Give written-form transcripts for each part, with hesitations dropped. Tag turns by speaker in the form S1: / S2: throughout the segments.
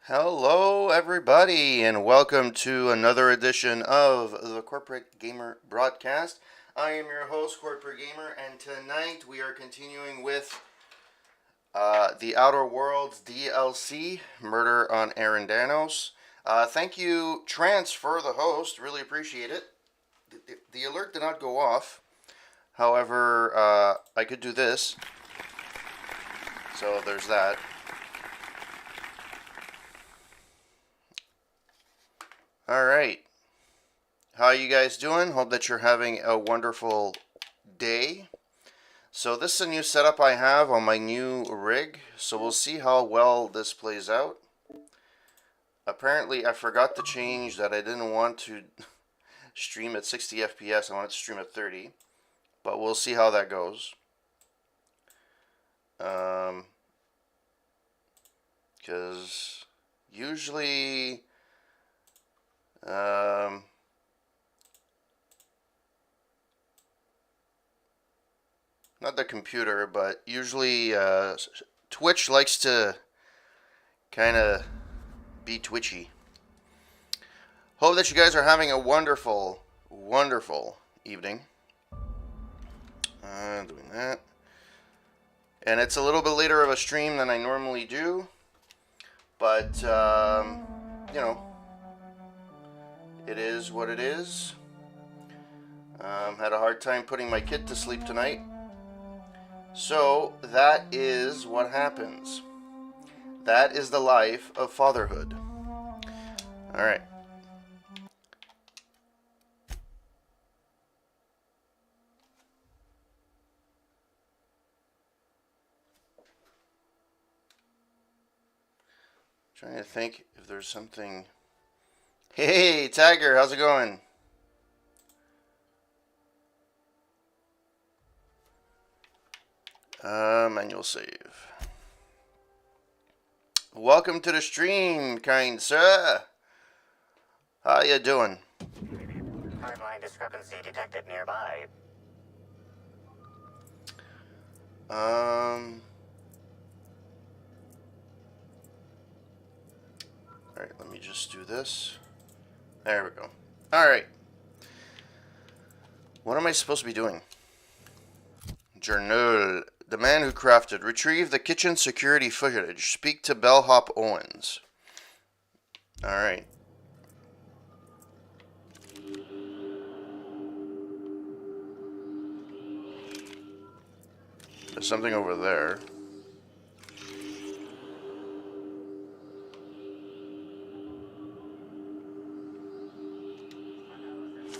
S1: Hello, everybody, and welcome to another edition of the Corporate Gamer Broadcast. I am your host, Corporate Gamer, and tonight we are continuing with the Outer Worlds DLC, Murder on Eridanos. Thank you, Transfer, the host. Really appreciate it. The alert did not go off. However, I could do this. So there's that. All right. How are you guys doing? Hope that you're having a wonderful day. So this is a new setup I have on my new rig. So we'll see how well this plays out. Apparently I forgot to change that I didn't want to stream at 60 FPS. I wanted to stream at 30. But we'll see how that goes. Because usually... not the computer, but usually Twitch likes to kind of be twitchy. Hope that you guys are having a wonderful, wonderful evening. Doing that. And it's a little bit later of a stream than I normally do. But, you know, it is what it is. Had a hard time putting my kid to sleep tonight. So, that is what happens. That is the life of fatherhood. Alright. Trying to think if there's something... Hey, Tiger, how's it going? Manual save. Welcome to the stream, kind sir. How you doing?
S2: Timeline discrepancy detected nearby.
S1: Alright, let me just do this. There we go. Alright. What am I supposed to be doing? Journal. The man who crafted. Retrieve the kitchen security footage. Speak to Bellhop Owens. Alright. There's something over there.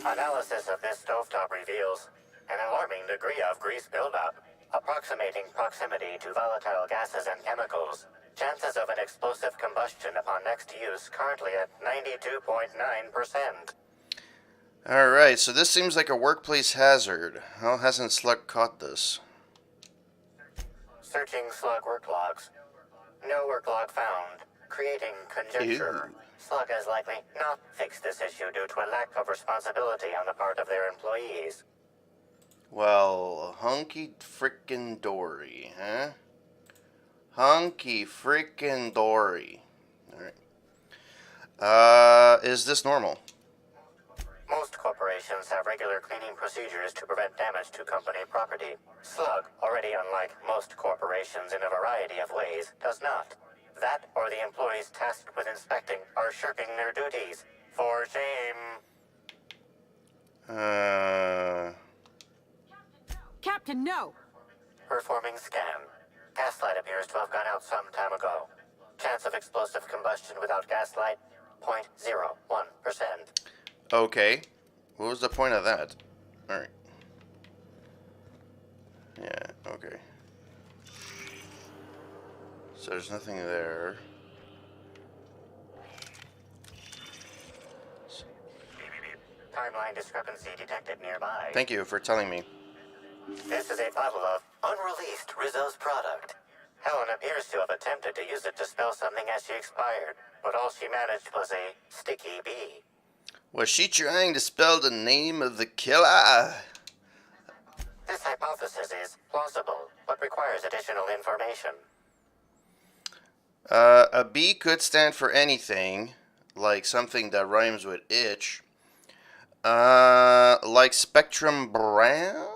S2: Analysis of this stovetop reveals an alarming degree of grease buildup, approximating proximity to volatile gases and chemicals. Chances of an explosive combustion upon next use currently at 92.9%.
S1: Alright, so this seems like a workplace hazard. How hasn't Slug caught this?
S2: Searching slug work logs. No work log found. Creating conjecture.
S1: Ew.
S2: Slug has likely not fixed this issue due to a lack of responsibility on the part of their employees.
S1: Well, hunky frickin' dory, huh? Hunky frickin' dory. Alright. Is this normal?
S2: Most corporations have regular cleaning procedures to prevent damage to company property. Slug, already unlike most corporations in a variety of ways, does not. That or the employees tasked with inspecting are shirking their duties. For shame.
S3: Captain, no!
S2: Performing scan. Gaslight appears to have gone out some time ago. Chance of explosive combustion without gaslight, 0.01%.
S1: Okay. What was the point of that? Alright. Yeah, okay. So there's nothing there.
S2: Timeline discrepancy detected nearby.
S1: Thank you for telling me.
S2: This is a bottle of unreleased Rizzo's product. Helen appears to have attempted to use it to spell something as she expired, but all she managed was a sticky B.
S1: Was she trying to spell the name of the killer?
S2: This hypothesis is plausible, but requires additional information.
S1: A B could stand for anything, like something that rhymes with itch. Like Spectrum Brown?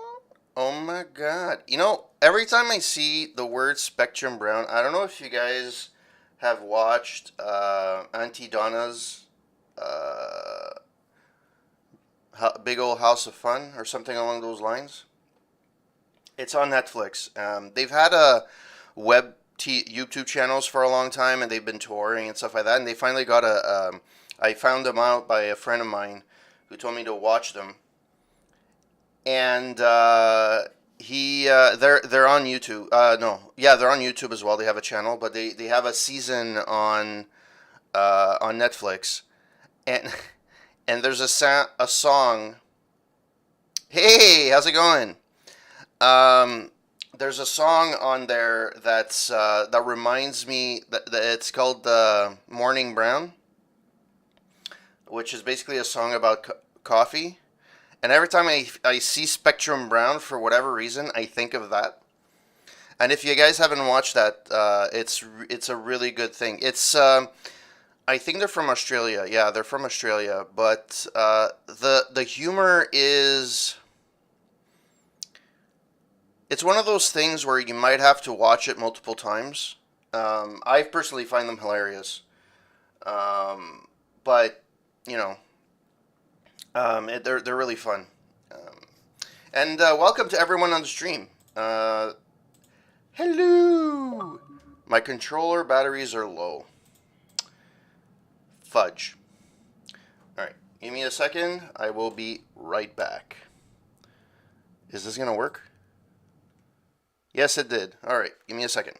S1: Oh my god. You know, every time I see the word Spectrum Brown, I don't know if you guys have watched Auntie Donna's uh, Big Old House of Fun or something along those lines. It's on Netflix. They've had a YouTube channels for a long time, and they've been touring and stuff like that. And they finally got a. I found them out by a friend of mine who told me to watch them, and they're on YouTube. No, yeah, they're on YouTube as well. They have a channel, but they have a season on Netflix, and and there's a song. Hey, how's it going? Um, there's a song on there that reminds me that it's called "Morning Brown," which is basically a song about coffee. And every time I see Spectrum Brown, for whatever reason, I think of that. And if you guys haven't watched that, it's a really good thing. It's I think they're from Australia. Yeah, they're from Australia. But the humor is, it's one of those things where you might have to watch it multiple times. I personally find them hilarious. But you know, they're really fun. Um, and welcome to everyone on the stream. Hello. My controller batteries are low. Fudge. All right, give me a second. I will be right back. Is this gonna work? Yes, it did. All right, give me a second.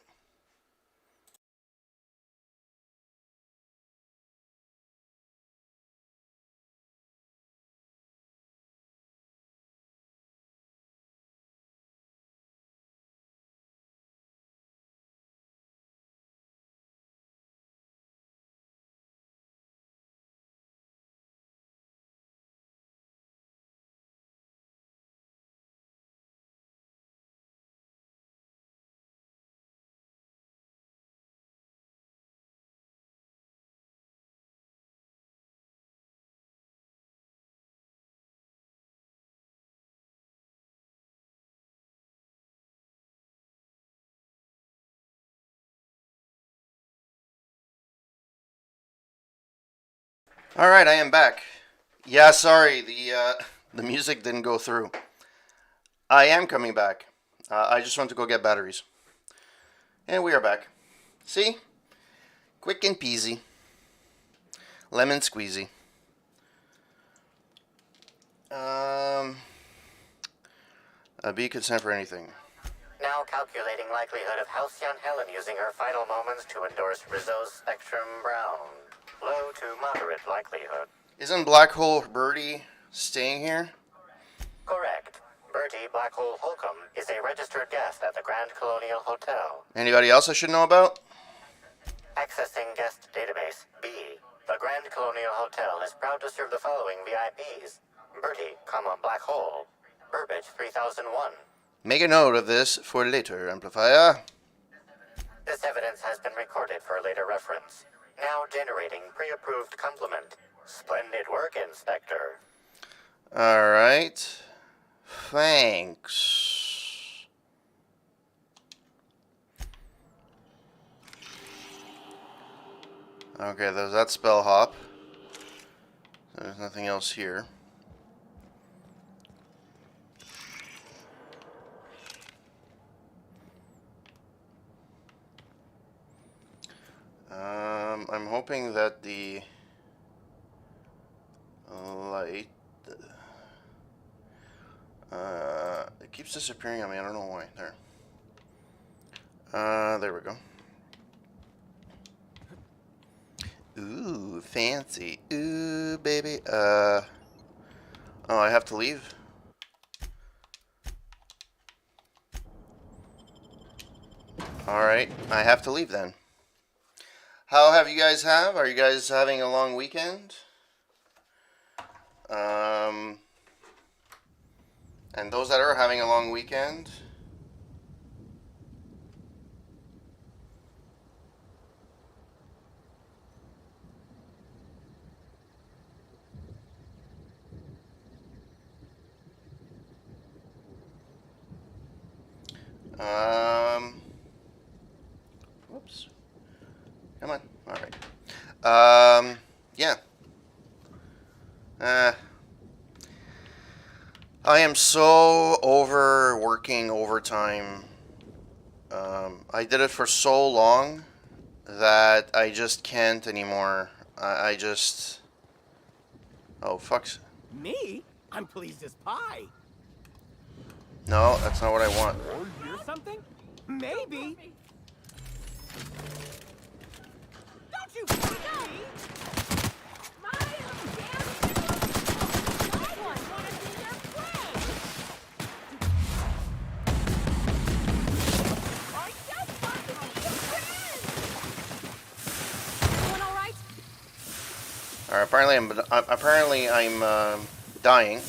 S1: All right, I am back. Yeah, sorry, the music didn't go through. I am coming back. I just went to go get batteries, and we are back. See, quick and peasy, lemon squeezy. Um, a B could stand for anything.
S2: Now calculating likelihood of Halcyon Helen using her final moments to endorse Rizzo's Spectrum Brown. Low to moderate likelihood.
S1: Isn't Black Hole Birdie staying here?
S2: Correct. Bertie Blackhole Holcomb is a registered guest at the Grand Colonial Hotel.
S1: Anybody else I should know about?
S2: Accessing guest database. B. The Grand Colonial Hotel is proud to serve the following VIPs. Bertie, Black Hole. Burbage 3001.
S1: Make a note of this for later, Amplifier.
S2: This evidence has been recorded for later reference. Now generating pre-approved compliment. Splendid work, Inspector.
S1: Alright. Thanks. Okay, there's that spell hop. There's nothing else here. I'm hoping that the light it keeps disappearing on me. I don't know why. There we go. Ooh, fancy. Ooh, baby. Oh, I have to leave? Alright, I have to leave then. How have you guys have? Are you guys having a long weekend? And those that are having a long weekend, Whoops. Come on. All right. Yeah. I am so over working overtime. I did it for so long that I just can't anymore. I just... Oh, fuck.
S3: Me? I'm pleased as pie.
S1: No, that's not what I want.
S3: Or hear something? Maybe. Don't you fuck me!
S1: Alright, apparently I'm dying.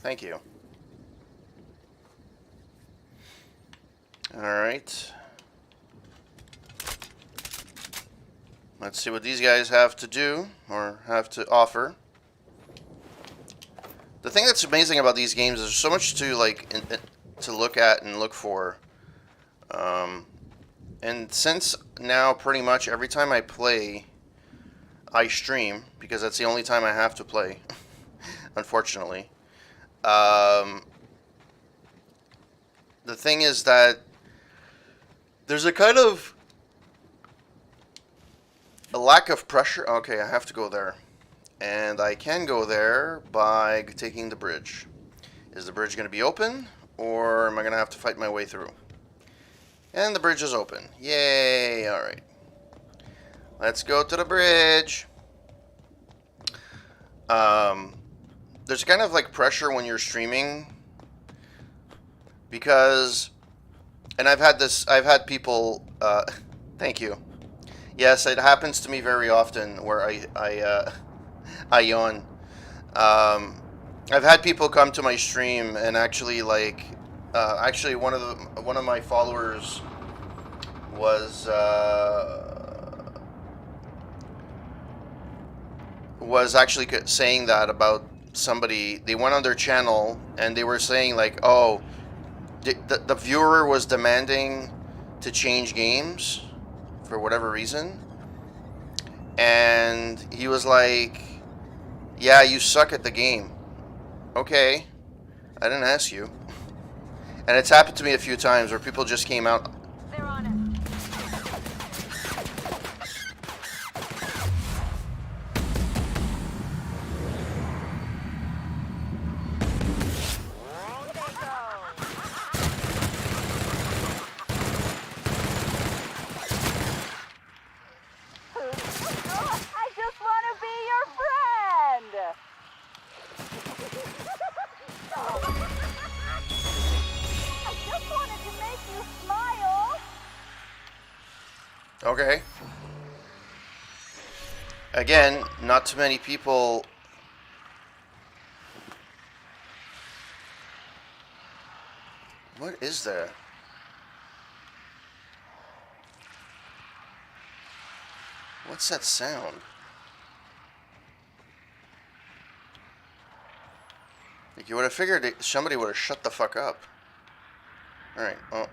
S1: Thank you. Alright. Let's see what these guys have to do, or have to offer. The thing that's amazing about these games is there's so much to, like, to look at and look for. And since now pretty much every time I play, I stream, because that's the only time I have to play, unfortunately. The thing is that there's a kind of a lack of pressure. Okay, I have to go there. And I can go there by taking the bridge. Is the bridge going to be open, or am I going to have to fight my way through? And the bridge is open. Yay! Alright. Let's go to the bridge. There's kind of like pressure when you're streaming. Because... And I've had people... thank you. Yes, it happens to me very often where I yawn. I've had people come to my stream and actually like... actually, one of my followers was actually saying that about somebody. They went on their channel and they were saying like, oh, the viewer was demanding to change games for whatever reason, and he was like, yeah, you suck at the game. Okay, I didn't ask you. And it's happened to me a few times where people just came out.
S4: They're on it. I just want to be your friend. I just wanted to make you smile.
S1: Okay. Again, not too many people. What is there? What's that sound? Like, you would have figured somebody would have shut the fuck up. Alright, well.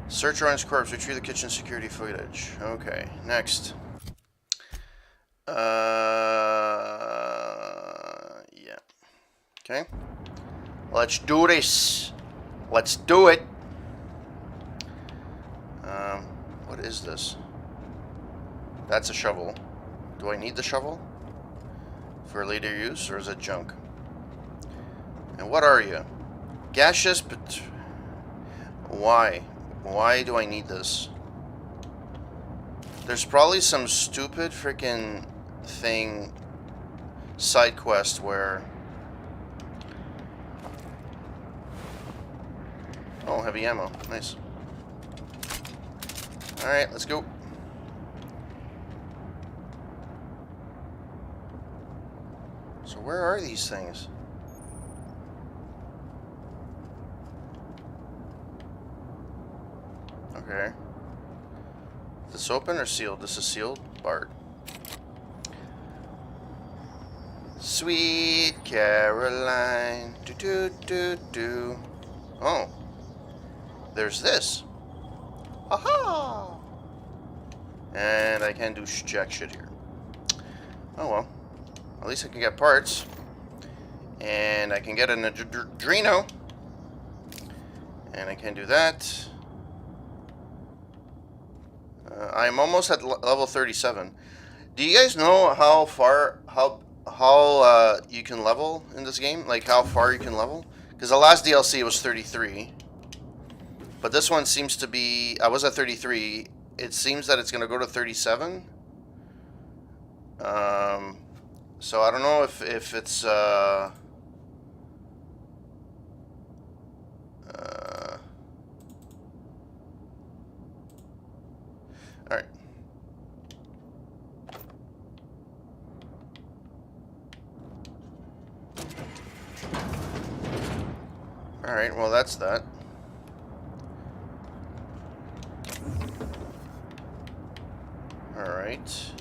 S1: Search Orange corpse, retrieve the kitchen security footage. Okay, next. Yeah. Okay. Let's do this. Let's do it. What is this? That's a shovel. Do I need the shovel for later use, or is it junk? And what are you? Gaseous, but why? Why do I need this? There's probably some stupid freaking thing, side quest where... Oh, heavy ammo. Nice. Alright, let's go. So where are these things? Okay. Is this open or sealed? This is sealed. Bart. Sweet Caroline. Do do do do. Oh, there's this. Aha! And I can't do jack shit here. Oh well. At least I can get parts. And I can get an Adreno. And I can do that. I'm almost at level 37. Do you guys know how far, how you can level in this game? Like how far you can level? Because the last DLC was 33. But this one seems to be, I was at 33. It seems that it's going to go to 37. So I don't know if it's, alright. Alright, well that's that. Alright.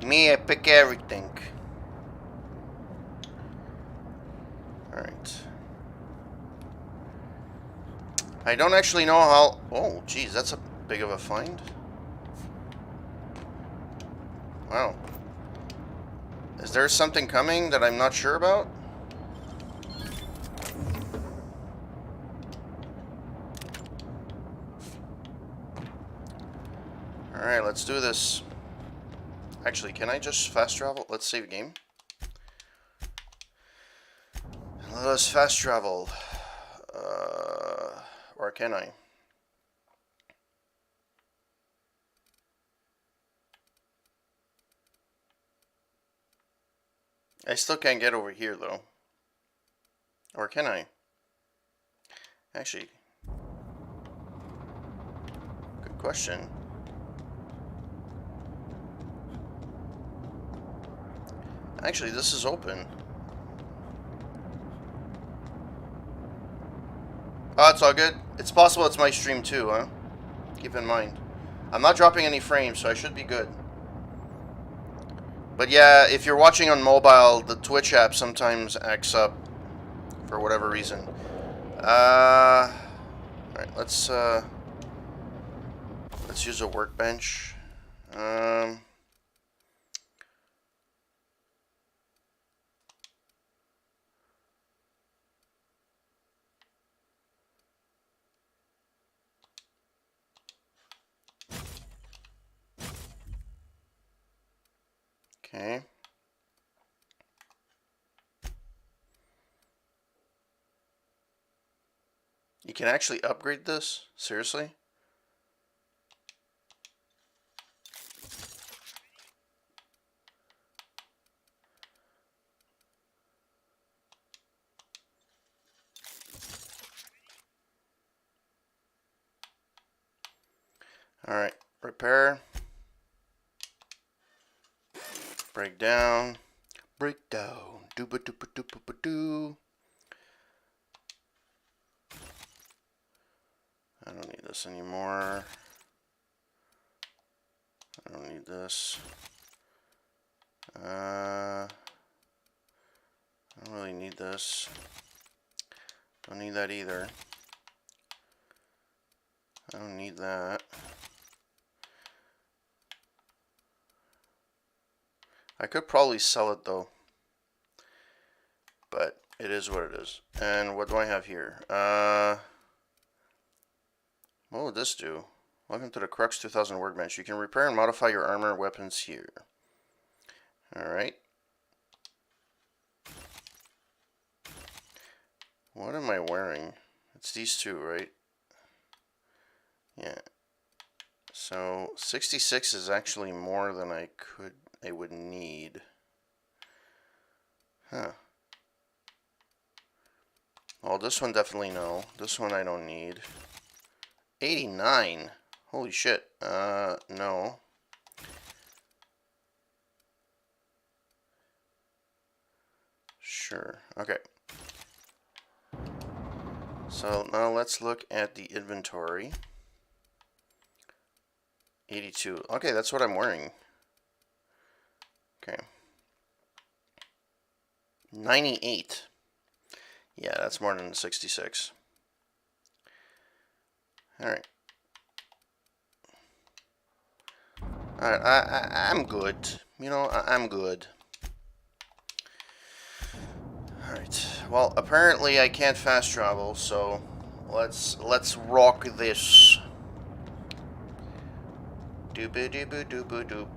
S1: Me, I pick everything. Alright. I don't actually know how... Oh, geez, that's a big of a find. Wow. Is there something coming that I'm not sure about? Alright, let's do this. Actually, can I just fast travel? Let's save game. Let us fast travel. Or can I? I still can't get over here, though. Or can I? Actually, good question. Actually, this is open. Oh, it's all good. It's possible it's my stream too, huh? Keep in mind. I'm not dropping any frames, so I should be good. But yeah, if you're watching on mobile, the Twitch app sometimes acts up for whatever reason. Alright, let's use a workbench. Okay. You can actually upgrade this? Seriously? Alright, repair. Breakdown. Breakdown. Dooba dooba dooba ba doo. I don't need this anymore. I don't need this. I don't really need this. Don't need that either. I don't need that. I could probably sell it though. But it is what it is. And what do I have here? What would this do? Welcome to the Crux 2000 Workbench. You can repair and modify your armor and weapons here. Alright. What am I wearing? It's these two, right? Yeah. So 66 is actually more than I would need. Huh. Well, this one definitely no. This one I don't need. 89. Holy shit. No. Sure. Okay. So now let's look at the inventory. 82. Okay, that's what I'm wearing. Okay. 98. Yeah, that's more than 66. Alright. Alright, I'm good. You know, I'm good. Alright. Well, apparently I can't fast travel, so let's rock this. Doop-a-doop-a-doop-a-doop.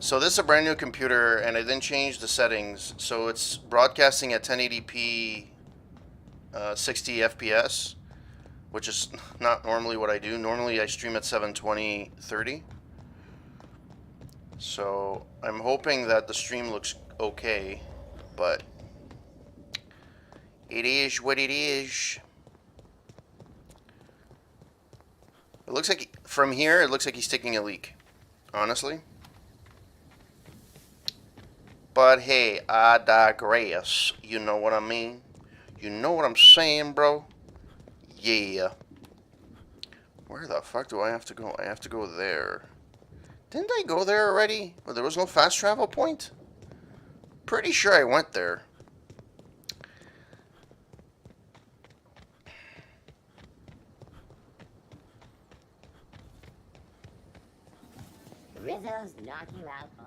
S1: So this is a brand new computer, and I didn't change the settings, so it's broadcasting at 1080p 60 FPS, which is not normally what I do. Normally I stream at 720 30. So I'm hoping that the stream looks okay, but it is what it is. It looks like, from here, it looks like he's taking a leak, honestly. But hey, I digress. You know what I mean? You know what I'm saying, bro? Yeah. Where the fuck do I have to go? I have to go there. Didn't I go there already? Well, there was no fast travel point? Pretty sure I went there.
S5: Rizzo's knock you out on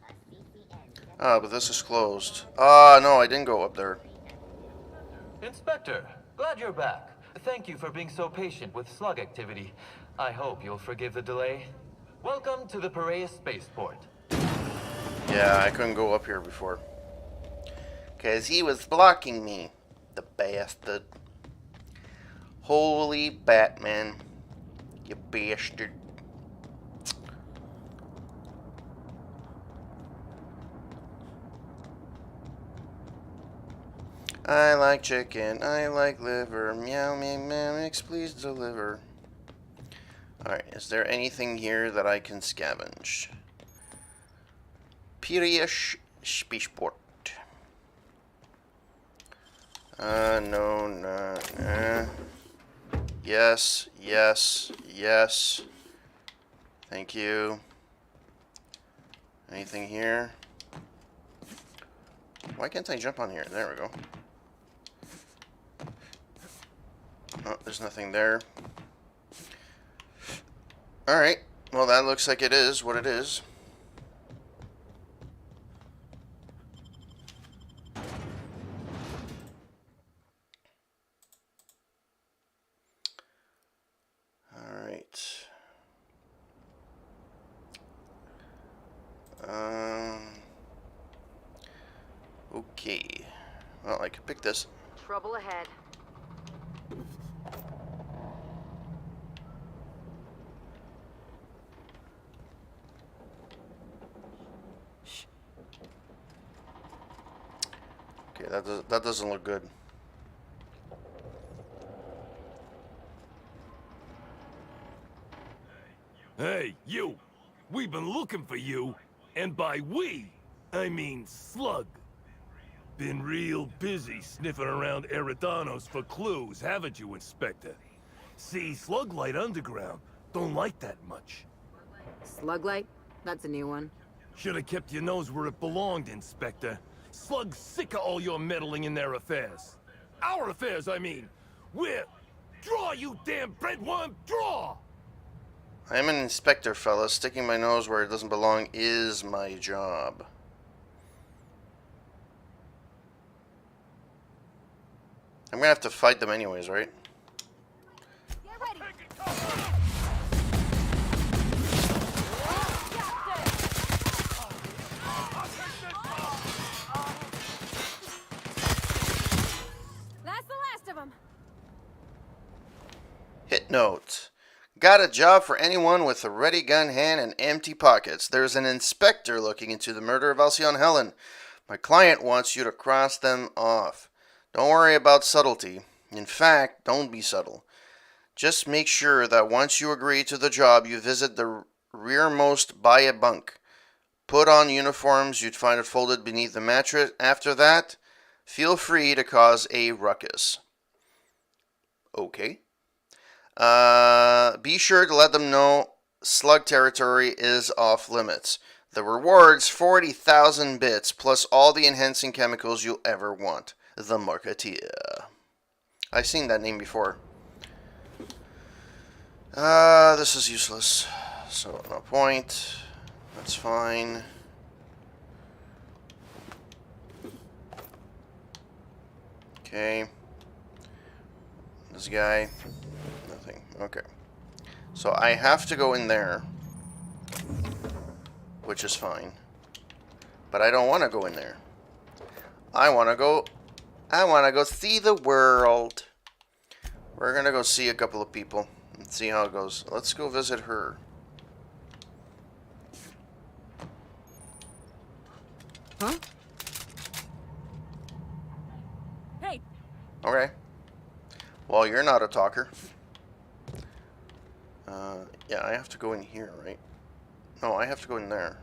S5: a CCN.
S1: Ah, but this is closed. Ah, no, I didn't go up there.
S6: Inspector, glad you're back. Thank you for being so patient with slug activity. I hope you'll forgive the delay. Welcome to the Piraeus spaceport.
S1: Yeah, I couldn't go up here before. 'Cause he was blocking me. The bastard. Holy Batman. You bastard. I like chicken, I like liver. Meow, meow, meow, mix, please deliver. Alright, is there anything here that I can scavenge? Piraeus Spaceport. No, nah. Yes, yes, yes. Thank you. Anything here? Why can't I jump on here? There we go. Oh, there's nothing there. Alright. Well, that looks like it is what it is. Alright. Okay. Well, I could pick this.
S7: Trouble ahead.
S1: Okay, that doesn't look good.
S8: Hey, you! We've been looking for you, and by we, I mean Slug. Been real busy sniffing around Eridanos for clues, haven't you, Inspector? See, Slug Light Underground don't like that much.
S7: Sluglight? That's a new one.
S8: Should have kept your nose where it belonged, Inspector. Slug's sick of all your meddling in their affairs. Our affairs, I mean. We're... Draw, you damn breadworm, draw!
S1: I'm an inspector, fella. Sticking my nose where it doesn't belong is my job. I'm gonna have to fight them anyways, right?
S4: Get ready. That's the last of them.
S1: Hit note. Got a job for anyone with a ready gun hand and empty pockets. There's an inspector looking into the murder of Alcyon Helen. My client wants you to cross them off. Don't worry about subtlety. In fact, don't be subtle. Just make sure that once you agree to the job, you visit the rearmost by bunk. Put on uniforms. You'd find it folded beneath the mattress. After that, feel free to cause a ruckus. Okay. Be sure to let them know Slug territory is off limits. The reward's 40,000 bits, plus all the enhancing chemicals you'll ever want. The Marketeer. I've seen that name before. This is useless. So, no point. That's fine. Okay. This guy. Nothing. Okay. So I have to go in there. Which is fine. But I don't want to go in there. I want to go see the world. We're going to go see a couple of people and see how it goes. Let's go visit her.
S7: Huh?
S3: Hey,
S1: Okay. Well, you're not a talker. Yeah, I have to go in here, right? No, I have to go in there.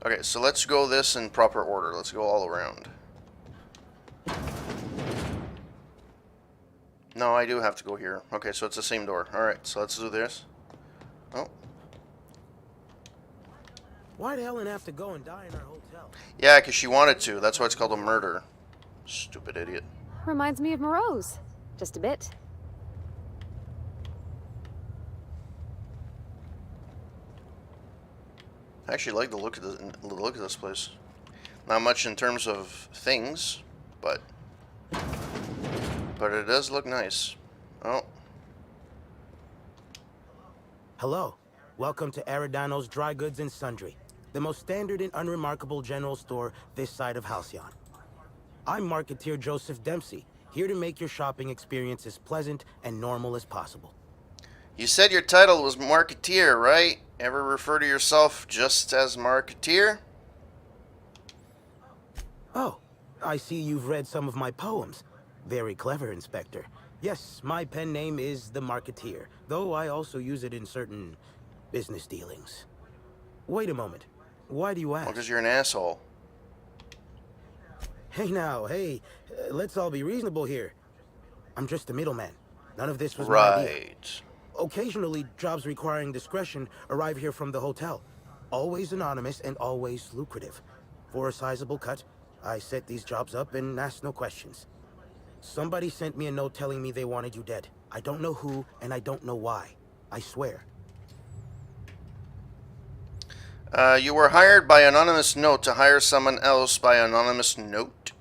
S1: Okay, so let's go this in proper order. Let's go all around. No, I do have to go here. Okay, so it's the same door. Alright, so let's do this. Oh.
S9: Why'd Helen have to go and die in our hotel?
S1: Yeah, because she wanted to. That's why it's called a murder. Stupid idiot.
S10: Reminds me of Moreau's. Just a bit.
S1: I actually like the look of this place. Not much in terms of things, but it does look nice. Oh.
S9: Hello. Welcome to Eridanos Dry Goods and Sundry, the most standard and unremarkable general store this side of Halcyon. I'm Marketeer Joseph Dempsey, here to make your shopping experience as pleasant and normal as possible.
S1: You said your title was Marketeer, right? Ever refer to yourself just as Marketeer?
S9: Oh, I see you've read some of my poems. Very clever, Inspector. Yes, my pen name is the Marketeer, though I also use it in certain business dealings. Wait a moment. Why do you ask?
S1: Because you're an asshole.
S9: Hey now, hey, let's all be reasonable here. I'm just a middleman. None of this was my idea.
S1: Right.
S9: Occasionally, jobs requiring discretion arrive here from the hotel. Always anonymous and always lucrative. For a sizable cut, I set these jobs up and ask no questions. Somebody sent me a note telling me they wanted you dead. I don't know who, and I don't know why. I swear.
S1: You were hired by anonymous note to hire someone else by anonymous note?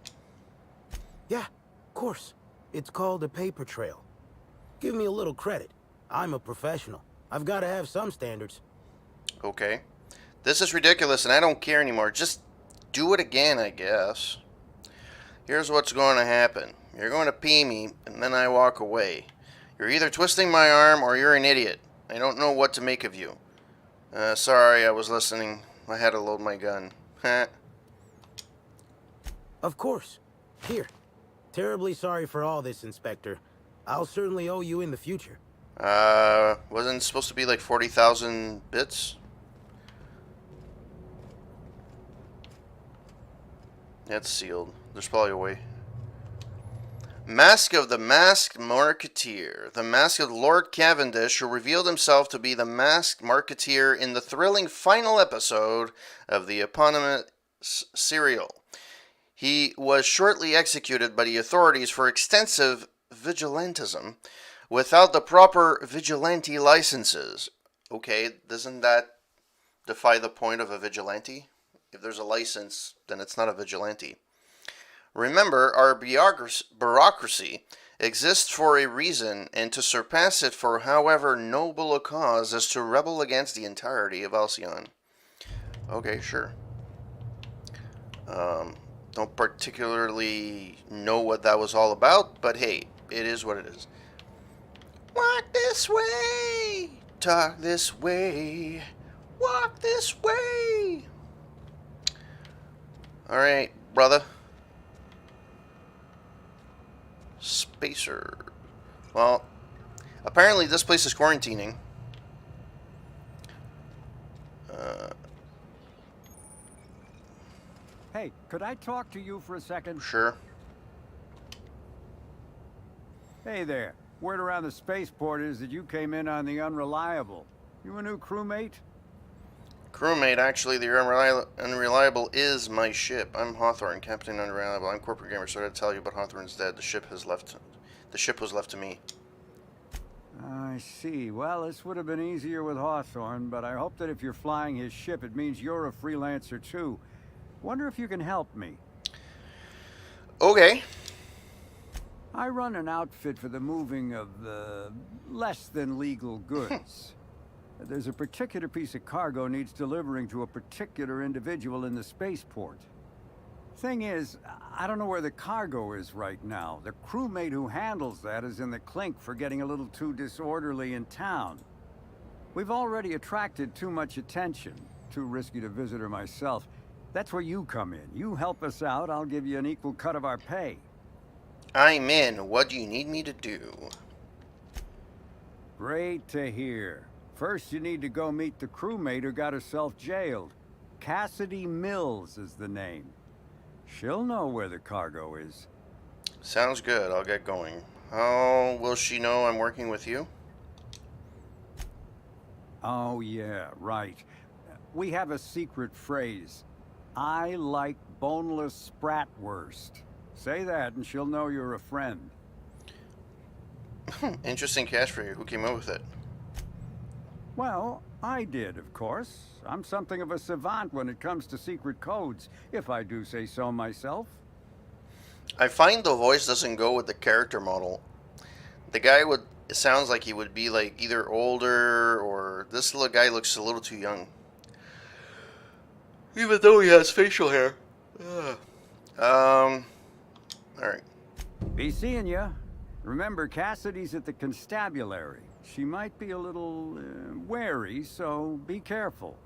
S9: Yeah, of course. It's called a paper trail. Give me a little credit. I'm a professional. I've got to have some standards.
S1: Okay. This is ridiculous and I don't care anymore. Just do it again, I guess. Here's what's going to happen. You're going to pee me, and then I walk away. You're either twisting my arm or you're an idiot. I don't know what to make of you. Sorry, I was listening. I had to load my gun.
S9: Of course. Here. Terribly sorry for all this, Inspector. I'll certainly owe you in the future.
S1: Wasn't it supposed to be like 40,000 bits? Yeah, it's sealed. There's probably a way. Mask of the Masked Marketeer. The mask of Lord Cavendish, who revealed himself to be the Masked Marketeer in the thrilling final episode of the eponymous serial. He was shortly executed by the authorities for extensive vigilantism without the proper vigilante licenses. Okay, doesn't that defy the point of a vigilante? If there's a license, then it's not a vigilante. Remember, our bureaucracy exists for a reason, and to surpass it for however noble a cause is to rebel against the entirety of Halcyon. Okay, sure. Don't particularly know what that was all about, but hey, it is what it is. Walk this way, talk this way, walk this way. Alright, brother. Spacer. Well, apparently this place is quarantining.
S11: Hey, could I talk to you for a second?
S1: Sure.
S11: Hey there. Word around the spaceport is that you came in on the Unreliable. You a new crewmate?
S1: Crewmate, actually, the Unreliable is my ship. I'm Hawthorne, Captain Unreliable. I'm Corporate Gamer, so I gotta tell you, but Hawthorne's dead. The ship has left. The ship was left to me.
S11: I see. Well, this would have been easier with Hawthorne, but I hope that if you're flying his ship, it means you're a freelancer too. Wonder if you can help me.
S1: Okay.
S11: I run an outfit for the moving of less than legal goods. There's a particular piece of cargo needs delivering to a particular individual in the spaceport. Thing is, I don't know where the cargo is right now. The crewmate who handles that is in the clink for getting a little too disorderly in town. We've already attracted too much attention. Too risky to visit her myself. That's where you come in. You help us out, I'll give you an equal cut of our pay.
S1: I'm in. What do you need me to do?
S11: Great to hear. First, you need to go meet the crewmate who got herself jailed. Cassidy Mills is the name. She'll know where the cargo is.
S1: Sounds good. I'll get going. How will she know I'm working with you?
S11: Oh, yeah, right. We have a secret phrase. I like boneless spratwurst. Say that and she'll know you're a friend.
S1: Interesting catchphrase. Who came up with it?
S11: Well, I did, of course. I'm something of a savant when it comes to secret codes, if I do say so myself.
S1: I find the voice doesn't go with the character model. The guy would... It sounds like he would be like either older or... This little guy looks a little too young. Even though he has facial hair. Alright.
S11: Be seeing ya. Remember, Cassidy's at the constabulary. She might be a little wary, so be careful.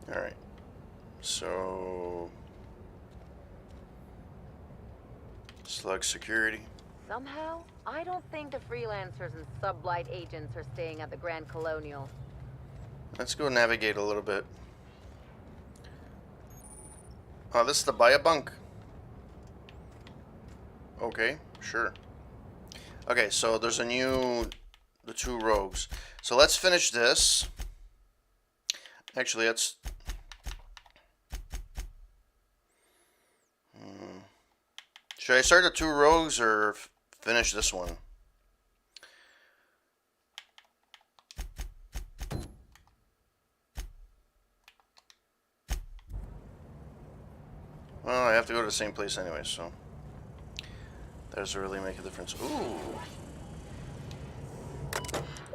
S1: Alright. So... Slug security.
S7: Somehow, I don't think the freelancers and sublight agents are staying at the Grand Colonial.
S1: Let's go navigate a little bit. Oh, this is the buy a bunk. Okay, sure. Okay, so there's a new... The two rogues. So let's finish this. Actually, let's... Should I start the two rogues or finish this one? Well, I have to go to the same place anyway, so... That doesn't really make a difference. Ooh!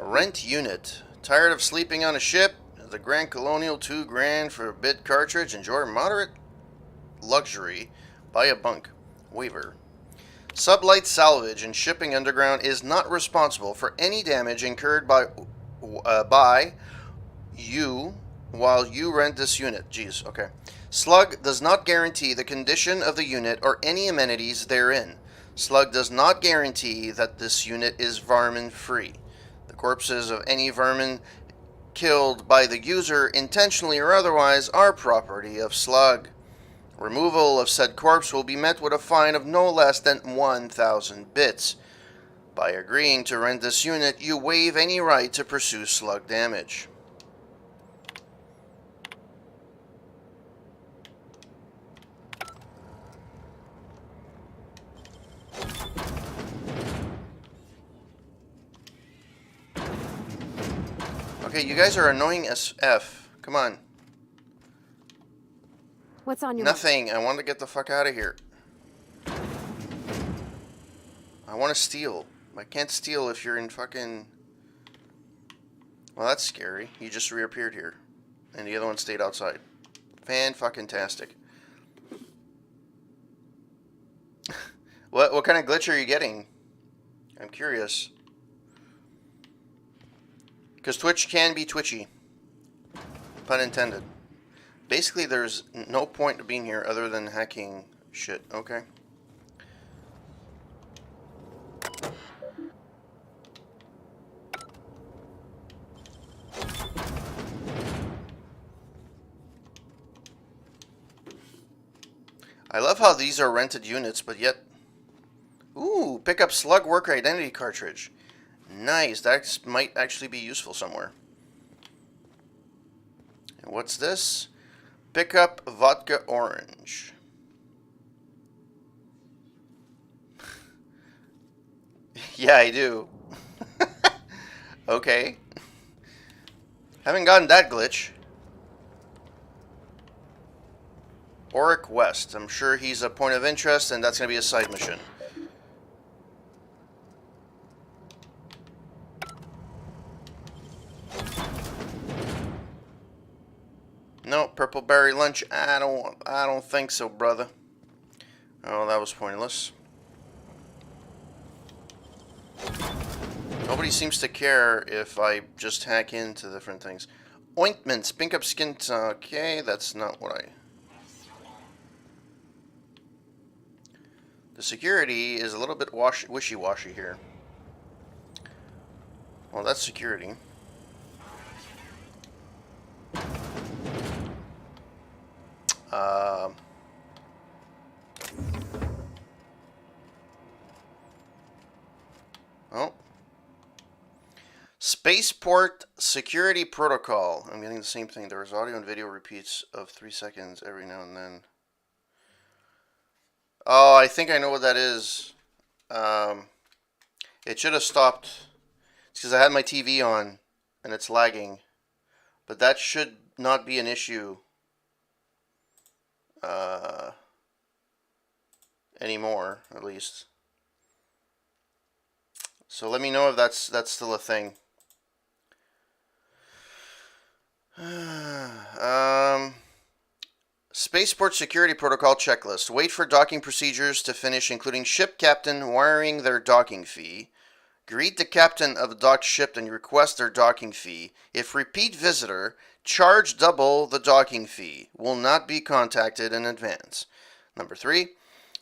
S1: Rent unit. Tired of sleeping on a ship? The Grand Colonial, $2 for a bid cartridge. Enjoy moderate luxury. Buy a bunk. Waiver. Sublight salvage and shipping underground is not responsible for any damage incurred by you while you rent this unit. Jeez, okay. Slug does not guarantee the condition of the unit or any amenities therein. Slug does not guarantee that this unit is vermin-free. The corpses of any vermin killed by the user, intentionally or otherwise, are property of Slug. Removal of said corpse will be met with a fine of no less than 1,000 bits. By agreeing to rent this unit, you waive any right to pursue Slug damage. Okay, you guys are annoying as F. Come on.
S10: What's on your
S1: Nothing. I want to get the fuck out of here. I want to steal. I can't steal if you're in fucking... Well, that's scary. He just reappeared here. And the other one stayed outside. Fan-fucking-tastic. What kind of glitch are you getting? I'm curious. Because Twitch can be twitchy. Pun intended. Basically, there's no point to being here other than hacking shit, okay? I love how these are rented units, but yet... Ooh, pick up Slug Worker Identity Cartridge. Nice, that might actually be useful somewhere. What's this? Pick up vodka orange. Yeah, I do. Okay. Haven't gotten that glitch. Auric West. I'm sure he's a point of interest, and that's going to be a side mission. No, purple berry lunch. I don't think so, brother. Oh, that was pointless. Nobody seems to care if I just hack into different things. Ointments, pink up skin. Okay, that's not what I... The security is a little bit wishy-washy here. Well, that's security. Oh. Spaceport Security Protocol. I'm getting the same thing. There was audio and video repeats of 3 seconds every now and then. Oh, I think I know what that is. It should have stopped. It's because I had my TV on and it's lagging. But that should not be an issue anymore, at least. So let me know if that's still a thing. Spaceport Security Protocol Checklist. Wait for docking procedures to finish, including ship captain wiring their docking fee. Greet the captain of the docked ship and request their docking fee. If repeat visitor, charge double the docking fee. Will not be contacted in advance. Number 3.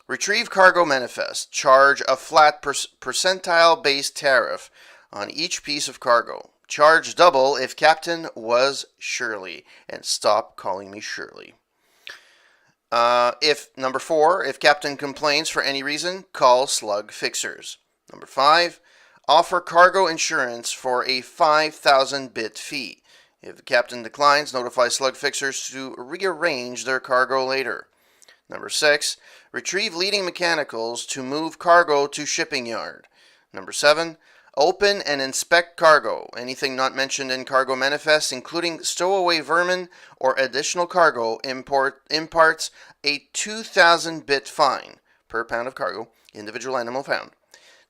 S1: Retrieve cargo manifest. Charge a flat percentile-based tariff on each piece of cargo. Charge double if captain was Shirley. And stop calling me Shirley. Number 4, if captain complains for any reason, call slug fixers. Number 5, offer cargo insurance for a 5,000 bit fee. If the captain declines, notify slug fixers to rearrange their cargo later. Number 6, retrieve leading mechanicals to move cargo to shipping yard. Number 7, open and inspect cargo. Anything not mentioned in cargo manifest, including stowaway vermin or additional cargo, imparts a 2,000 bit fine per pound of cargo, individual animal found.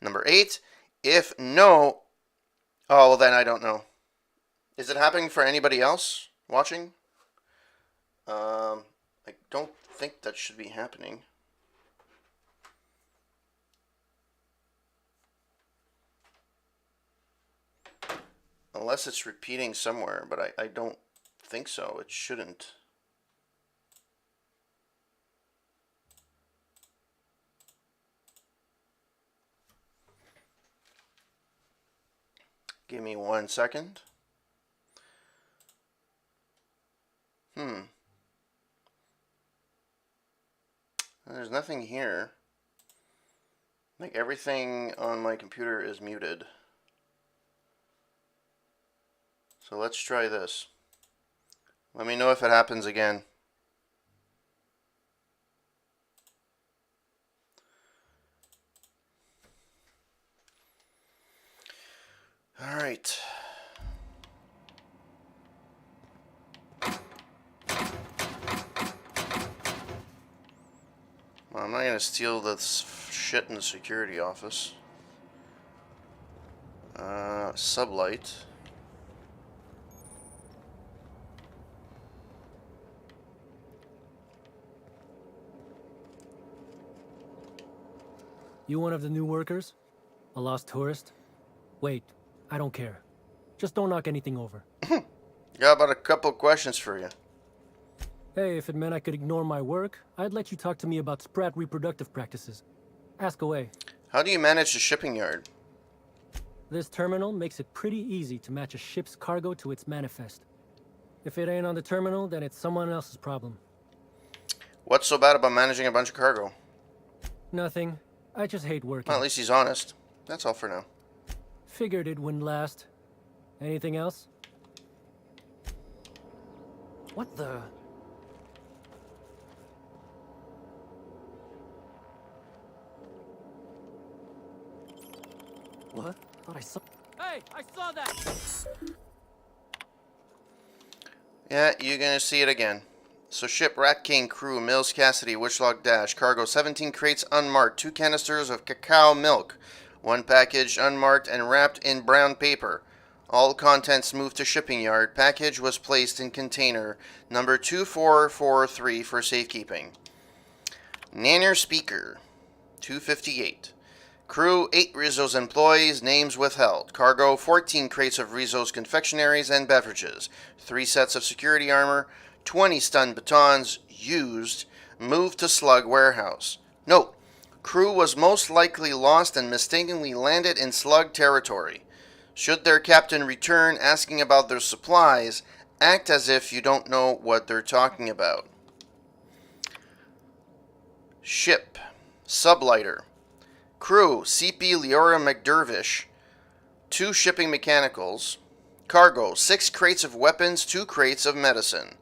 S1: Number 8, if no... Oh, well then I don't know. Is it happening for anybody else watching? I don't think that should be happening. Unless it's repeating somewhere, but I don't think so. It shouldn't. Give me 1 second. There's nothing here. Like everything on my computer is muted. So let's try this. Let me know if it happens again. All right. Well, I'm not going to steal this shit in the security office. Sublight.
S12: You one of the new workers? A lost tourist? Wait, I don't care. Just don't knock anything over.
S1: Got about a couple questions for you.
S12: Hey, if it meant I could ignore my work, I'd let you talk to me about sprat reproductive practices. Ask away.
S1: How do you manage the shipping yard?
S12: This terminal makes it pretty easy to match a ship's cargo to its manifest. If it ain't on the terminal, then it's someone else's problem.
S1: What's so bad about managing a bunch of cargo?
S12: Nothing. I just hate working.
S1: Well, at least he's honest. That's all for now.
S12: Figured it wouldn't last. Anything else? What the? What? Thought I saw. Hey, I saw that!
S1: Yeah, you're gonna see it again. So ship Rat King crew, Mills Cassidy, Witchlog Dash, cargo 17 crates unmarked, 2 canisters of cacao milk, 1 package unmarked and wrapped in brown paper. All contents moved to shipping yard. Package was placed in container number 2443 for safekeeping. Nanner speaker, 258. Crew 8 Rizzo's employees, names withheld. Cargo 14 crates of Rizzo's confectionaries and beverages, 3 sets of security armor, 20 stun batons used, moved to Slug warehouse. Note, crew was most likely lost and mistakenly landed in Slug territory. Should their captain return asking about their supplies, act as if you don't know what they're talking about. Ship, Sublighter. Crew, CP Leora McDervish, 2 shipping mechanicals. Cargo, 6 crates of weapons, 2 crates of medicine.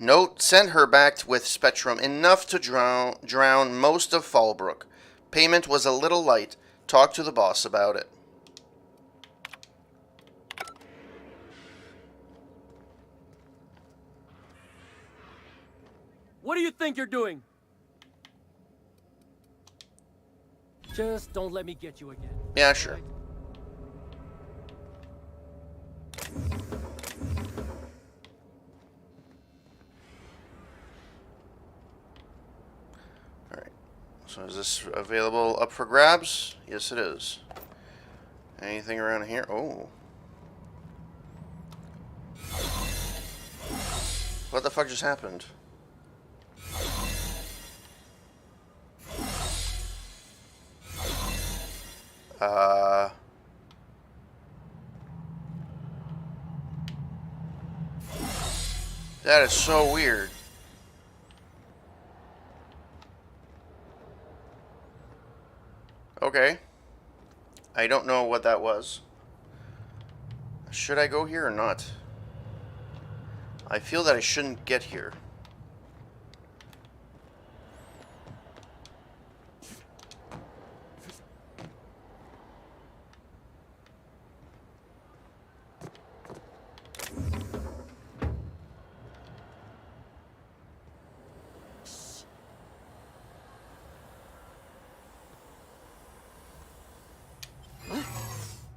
S1: Note, send her back with Spectrum enough to drown most of Fallbrook. Payment was a little light. Talk to the boss about it.
S12: What do you think you're doing? Just don't let me get you again.
S1: Yeah, sure. Alright. So is this available up for grabs? Yes, it is. Anything around here? Oh. What the fuck just happened? That is so weird. Okay. I don't know what that was. Should I go here or not? I feel that I shouldn't get here.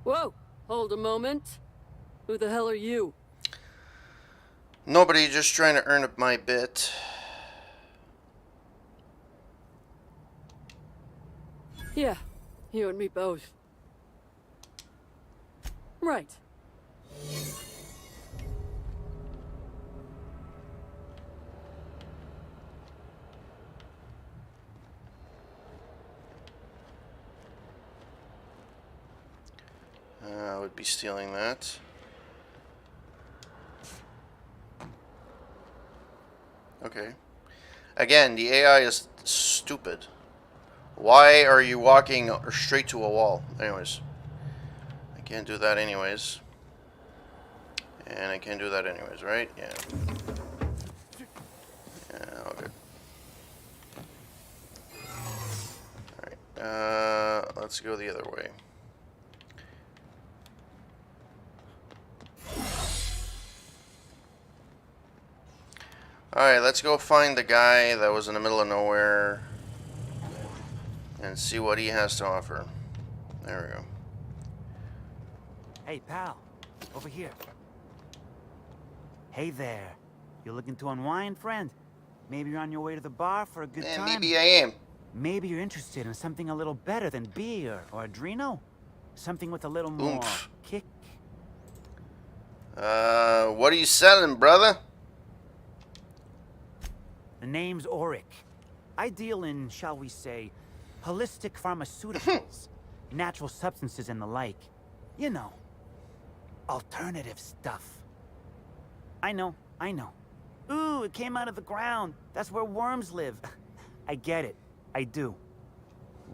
S13: Whoa! Hold a moment. Who the hell are you?
S1: Nobody, just trying to earn up my bit.
S13: Yeah, you and me both. Right.
S1: I would be stealing that. Okay. Again, the AI is stupid. Why are you walking straight to a wall? Anyways. I can't do that anyways. And I can't do that anyways, right? Yeah. Yeah, all good. Alright. Let's go the other way. Alright, let's go find the guy that was in the middle of nowhere and see what he has to offer. There we go.
S14: Hey, pal. Over here. Hey there. You looking to unwind, friend? Maybe you're on your way to the bar for a good time?
S1: Maybe I am.
S14: Maybe you're interested in something a little better than beer or Adreno? Something with a little more kick?
S1: What are you selling, brother?
S14: The name's Auric. I deal in, shall we say, holistic pharmaceuticals, natural substances and the like. You know, alternative stuff. I know. Ooh, it came out of the ground. That's where worms live. I get it. I do.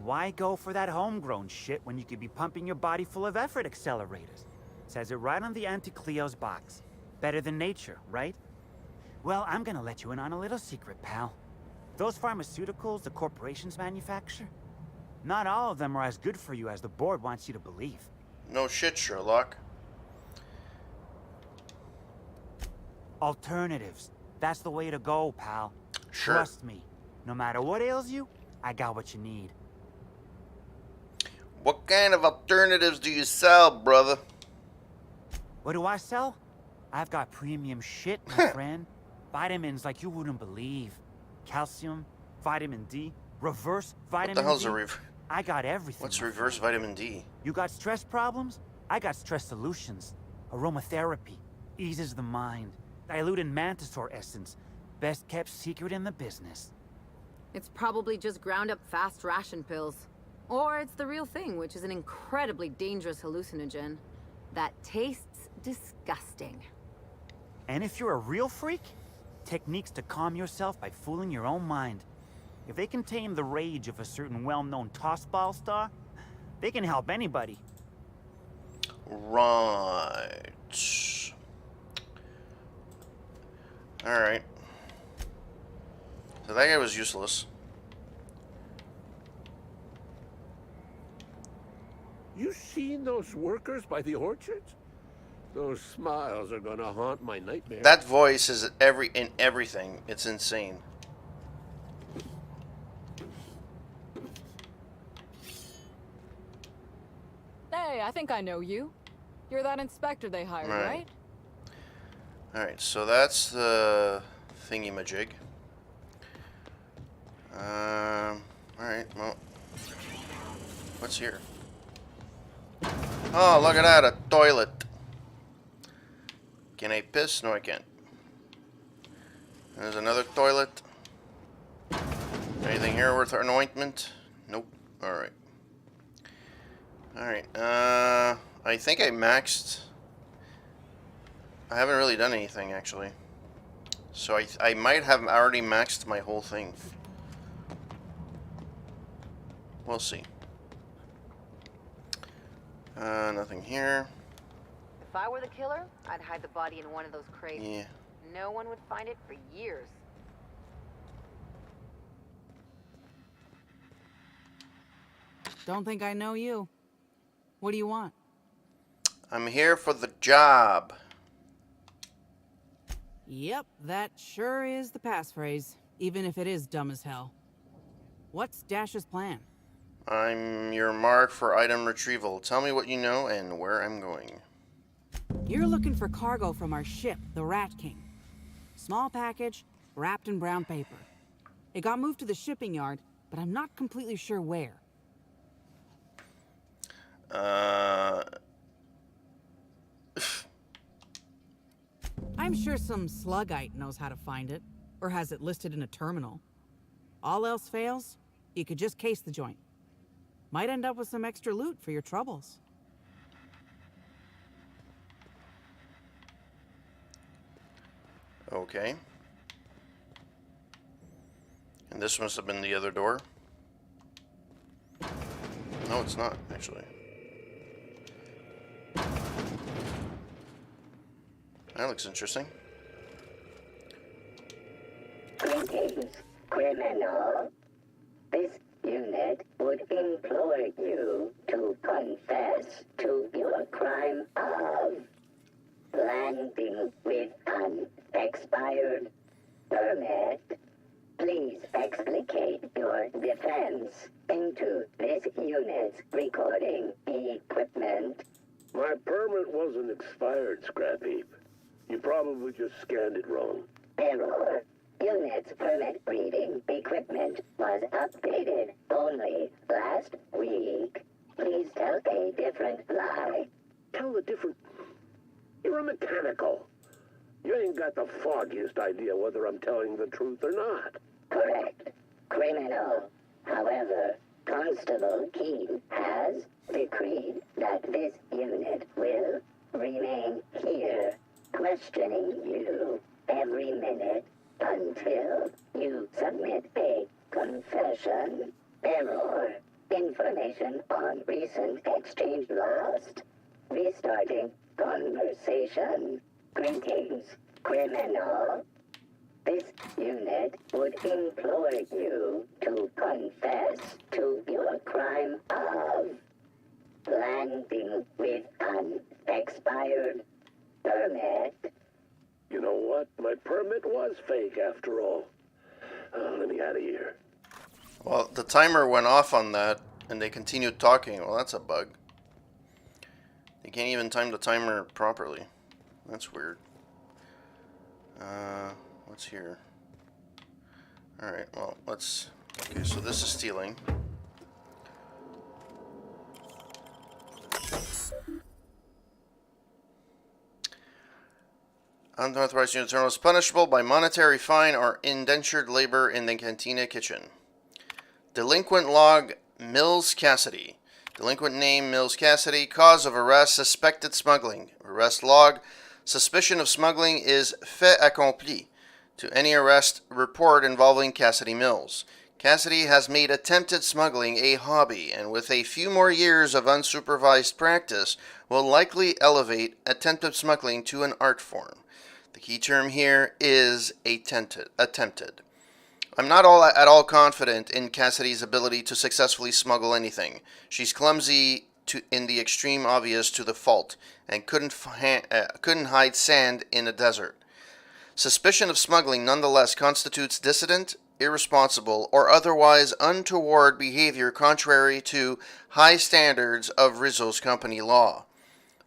S14: Why go for that homegrown shit when you could be pumping your body full of effort accelerators? Says it right on the Anti-Cleo's box. Better than nature, right? Well, I'm gonna let you in on a little secret, pal. Those pharmaceuticals the corporations manufacture, not all of them are as good for you as the board wants you to believe.
S1: No shit, Sherlock.
S14: Alternatives. That's the way to go, pal.
S1: Sure.
S14: Trust me. No matter what ails you, I got what you need.
S1: What kind of alternatives do you sell, brother?
S14: What do I sell? I've got premium shit, my friend. Vitamins like you wouldn't believe. Calcium, vitamin D, reverse vitamin D.
S1: What the hell's a reverse?
S14: I got everything.
S1: What's reverse vitamin D?
S14: You got stress problems? I got stress solutions. Aromatherapy eases the mind. Diluted mantisaur essence. Best kept secret in the business.
S7: It's probably just ground up fast ration pills. Or it's the real thing, which is an incredibly dangerous hallucinogen that tastes disgusting.
S14: And if you're a real freak, techniques to calm yourself by fooling your own mind. If they can tame the rage of a certain well-known tossball star, they can help anybody.
S1: Right. Alright. So that guy was useless.
S15: You seen those workers by the orchards? Those smiles are gonna haunt my nightmares.
S1: That voice is in everything. It's insane.
S3: Hey, I think I know you. You're that inspector they hired, right?
S1: Alright, so that's the thingy-majig. Alright, well. What's here? Oh, look at that, a toilet. Can I piss? No, I can't. There's another toilet. Anything here worth an ointment? Nope. Alright. Alright, I think I maxed. I haven't really done anything, actually. So I might have already maxed my whole thing. We'll see. Nothing here.
S7: If I were the killer, I'd hide the body in one of those crates.
S1: Yeah.
S7: No one would find it for years.
S16: Don't think I know you. What do you want?
S1: I'm here for the job.
S16: Yep, that sure is the passphrase, even if it is dumb as hell. What's Dash's plan?
S1: I'm your mark for item retrieval. Tell me what you know and where I'm going.
S16: You're looking for cargo from our ship, the Rat King. Small package, wrapped in brown paper. It got moved to the shipping yard, but I'm not completely sure where. I'm sure some sluggite knows how to find it, or has it listed in a terminal. All else fails, you could just case the joint. Might end up with some extra loot for your troubles.
S1: Okay. And this must have been the other door. No, it's not, actually. That looks interesting.
S5: Greetings, criminal. This unit would implore you to confess to your crime of landing with an expired permit. Please explicate your defense into this unit's recording equipment.
S15: My permit wasn't expired, Scrap Heap. You probably just scanned it wrong.
S5: Error. Unit's permit reading equipment was updated only last week. Please tell a different lie.
S15: Tell a different... You're a mechanical. You ain't got the foggiest idea whether I'm telling the truth or not.
S5: Correct. Criminal. However, Constable Keene has decreed that this unit will remain here, questioning you every minute until you submit a confession. Error. Information on recent exchange lost. Restarting conversation. Greetings, criminal. This unit would implore you to confess to your crime of landing with an expired permit.
S15: You know what? My permit was fake after all. Let me out of here.
S1: Well, the timer went off on that, and they continued talking. Well, that's a bug. They can't even time the timer properly. That's weird. What's here? Alright, well, let's... Okay, so this is stealing. Unauthorized unit terminal is punishable by monetary fine or indentured labor in the cantina kitchen. Delinquent log, Mills Cassidy. Delinquent name, Mills Cassidy. Cause of arrest, suspected smuggling. Arrest log, suspicion of smuggling is fait accompli. To any arrest report involving Cassidy Mills. Cassidy has made attempted smuggling a hobby, and with a few more years of unsupervised practice, will likely elevate attempted smuggling to an art form. The key term here is attempted. I'm not at all confident in Cassidy's ability to successfully smuggle anything. She's clumsy in the extreme obvious to the fault, and couldn't hide sand in a desert. Suspicion of smuggling nonetheless constitutes dissident, irresponsible, or otherwise untoward behavior contrary to high standards of Rizzo's company law.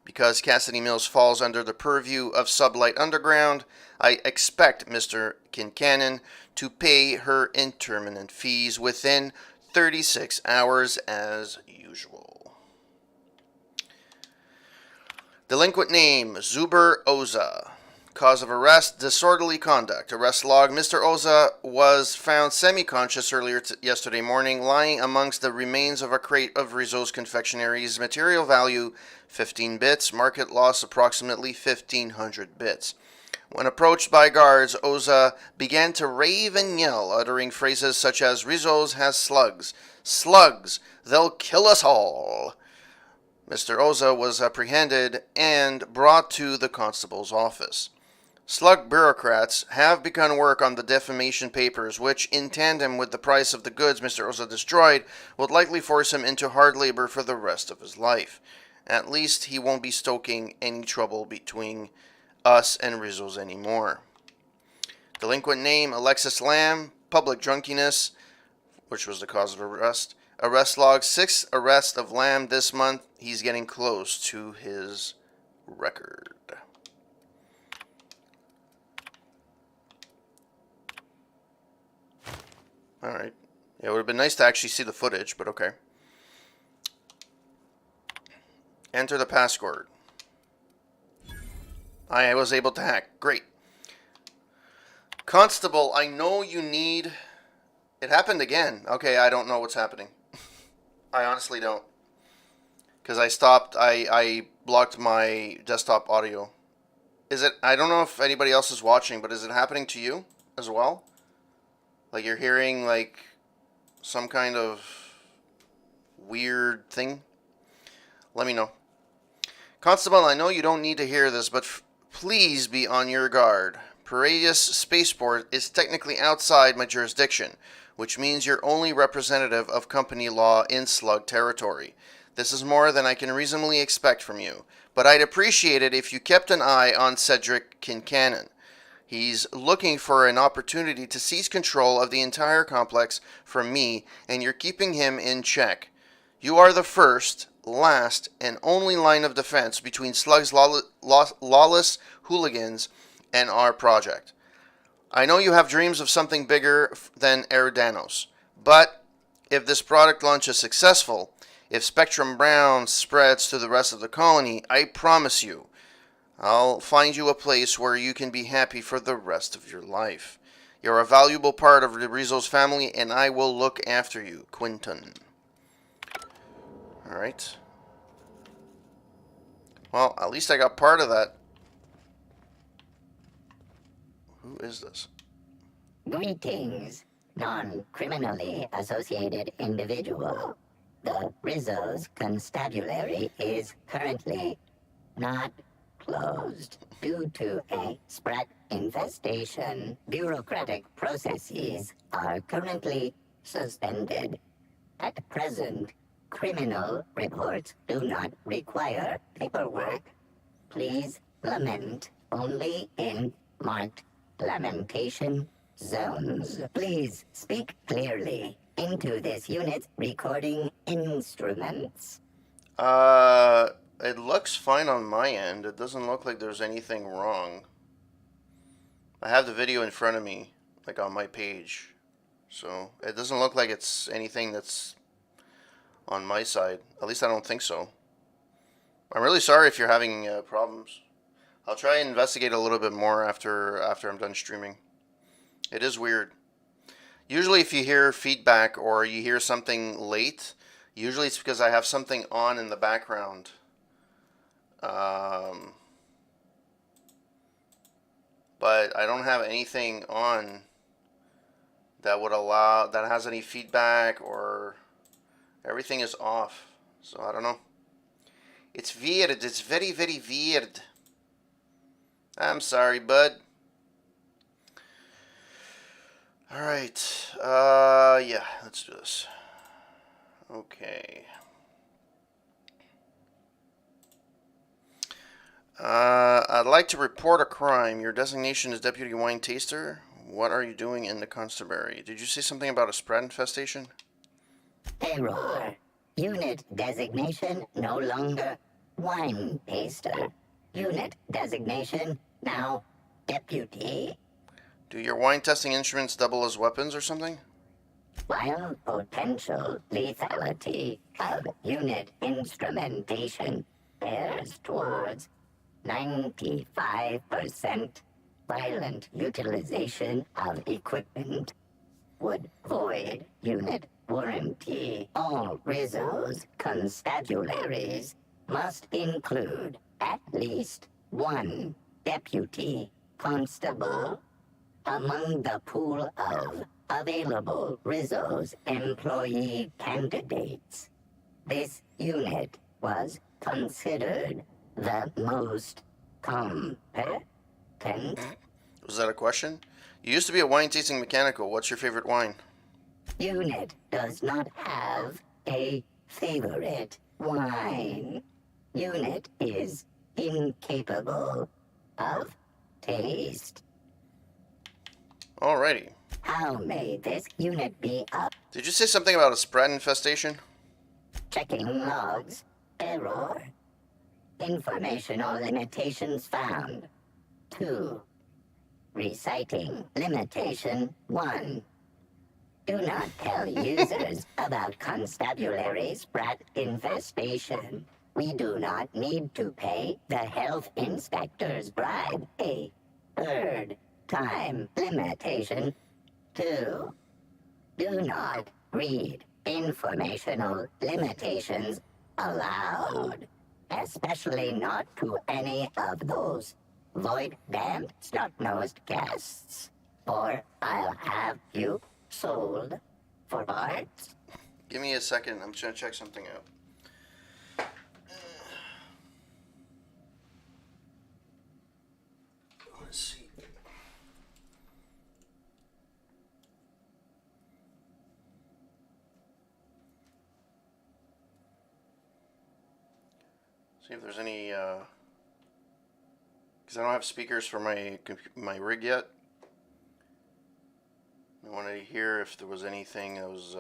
S1: Because Cassidy Mills falls under the purview of Sublight Underground, I expect Mr. Kincannon to pay her interment fees within 36 hours as usual. Delinquent name, Zuber Oza. Cause of arrest, disorderly conduct. Arrest log, Mr. Oza was found semi-conscious earlier yesterday morning, lying amongst the remains of a crate of Rizzo's confectionaries. Material value, 15 bits. Market loss, approximately 1,500 bits. When approached by guards, Oza began to rave and yell, uttering phrases such as, Rizzo's has slugs. Slugs! They'll kill us all! Mr. Oza was apprehended and brought to the constable's office. Slug bureaucrats have begun work on the defamation papers, which, in tandem with the price of the goods Mr. Oza destroyed, would likely force him into hard labor for the rest of his life. At least he won't be stoking any trouble between us and Rizzo's anymore. Delinquent name, Alexis Lamb. Public drunkenness, which was the cause of arrest. Arrest log, 6 arrests of Lamb this month. He's getting close to his record. Alright. Yeah, it would have been nice to actually see the footage, but okay. Enter the password. I was able to hack. Great. Constable, I know you need... It happened again. Okay, I don't know what's happening. I honestly don't. Because I blocked my desktop audio. Is it... I don't know if anybody else is watching, but is it happening to you as well? Like you're hearing like some kind of weird thing? Let me know. Constable, I know you don't need to hear this, but please be on your guard. Piraeus Spaceport is technically outside my jurisdiction, which means you're only representative of company law in Slug territory. This is more than I can reasonably expect from you, but I'd appreciate it if you kept an eye on Cedric Kincannon. He's looking for an opportunity to seize control of the entire complex from me, and you're keeping him in check. You are the first, last, and only line of defense between Slug's lawless hooligans and our project. I know you have dreams of something bigger than Eridanos, but if this product launch is successful, if Spectrum Brown spreads to the rest of the colony, I promise you, I'll find you a place where you can be happy for the rest of your life. You're a valuable part of the Rizzo's family, and I will look after you, Quinton. Alright. Well, at least I got part of that. Who is this?
S5: Greetings, non-criminally associated individual. The Rizzo's constabulary is currently not closed due to a spread infestation. Bureaucratic processes are currently suspended. At present, criminal reports do not require paperwork. Please lament only in marked lamentation zones. Please speak clearly into this unit's recording instruments.
S1: It looks fine on my end. It doesn't look like there's anything wrong. I have the video in front of me, like on my page. So it doesn't look like it's anything that's on my side. At least I don't think so. I'm really sorry if you're having problems. I'll try and investigate a little bit more after I'm done streaming. It is weird. Usually if you hear feedback or you hear something late, usually it's because I have something on in the background. But I don't have anything on that would allow, that has any feedback, or everything is off. So I don't know. It's weird. It's very, very weird. I'm sorry, bud. Alright. Yeah, let's do this. Okay. I'd like to report a crime. Your designation is Deputy Wine Taster. What are you doing in the constabulary? Did you say something about a spread infestation?
S5: Error. Unit designation no longer Wine Taster. Unit designation now Deputy.
S1: Do your wine testing instruments double as weapons or something?
S5: While potential lethality of unit instrumentation bears towards 95%, violent utilization of equipment would void unit warranty. All Rizzo's constabularies must include at least one deputy constable among the pool of available Rizzo's employee candidates. This unit was considered the most competent.
S1: Was that a question? You used to be a wine tasting mechanical. What's your favorite wine?
S5: Unit does not have a favorite wine. Unit is incapable of taste.
S1: Alrighty.
S5: How may this unit be up?
S1: Did you say something about a spread infestation?
S5: Checking logs. Error. Informational limitations found. 2. Reciting limitation 1. Do not tell users about constabulary sprat infestation. We do not need to pay the health inspector's bribe a third time. Limitation 2. Do not read informational limitations aloud, especially not to any of those void-damned snot-nosed guests, or I'll have you sold for parts.
S1: Give me a second. I'm trying to check something out. Let's see. See if there's any, because I don't have speakers for my rig yet. I wanted to hear if there was anything that was,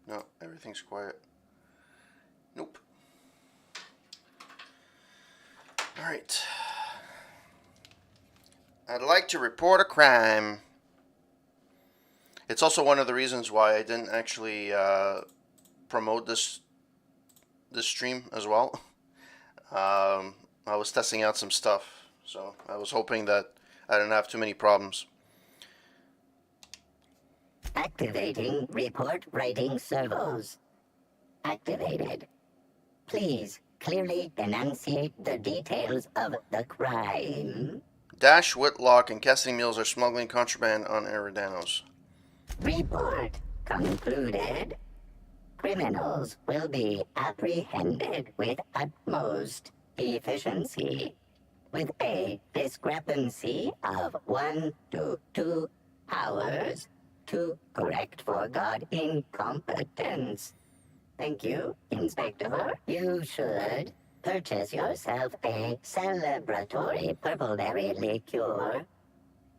S1: no, everything's quiet. Nope. Alright. I'd like to report a crime. It's also one of the reasons why I didn't actually promote this stream as well. I was testing out some stuff, so I was hoping that I didn't have too many problems.
S5: Activating report writing servos. Activated. Please clearly enunciate the details of the crime.
S1: Dash, Whitlock, and Cassidy Mills are smuggling contraband on Eridanos.
S5: Report concluded. Criminals will be apprehended with utmost efficiency. with a discrepancy of 1 to 2 hours to correct for God incompetence. Thank you, Inspector. You should purchase yourself a celebratory purpleberry liqueur.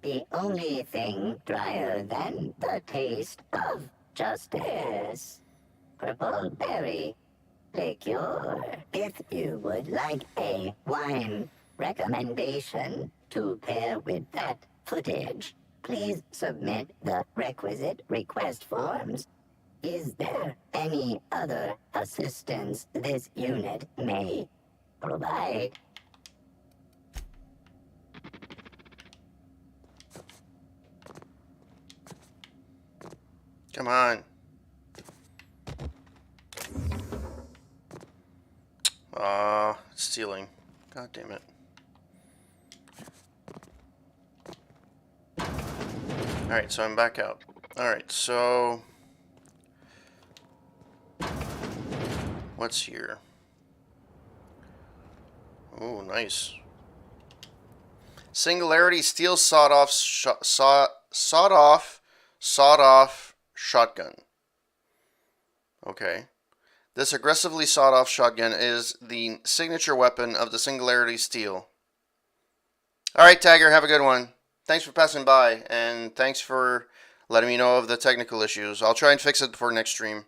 S5: The only thing drier than the taste of justice. Purpleberry liqueur. If you would like a wine recommendation to pair with that footage, please submit the requisite request forms. Is there any other assistance this unit may provide?
S1: Come on. Stealing. God damn it. Alright, so I'm back out. Alright, so... what's here? Oh, nice. Singularity steel sawed-off shotgun. Okay. This aggressively sawed-off shotgun is the signature weapon of the Singularity Steel. Alright, Tagger, have a good one. Thanks for passing by, and thanks for letting me know of the technical issues. I'll try and fix it before next stream.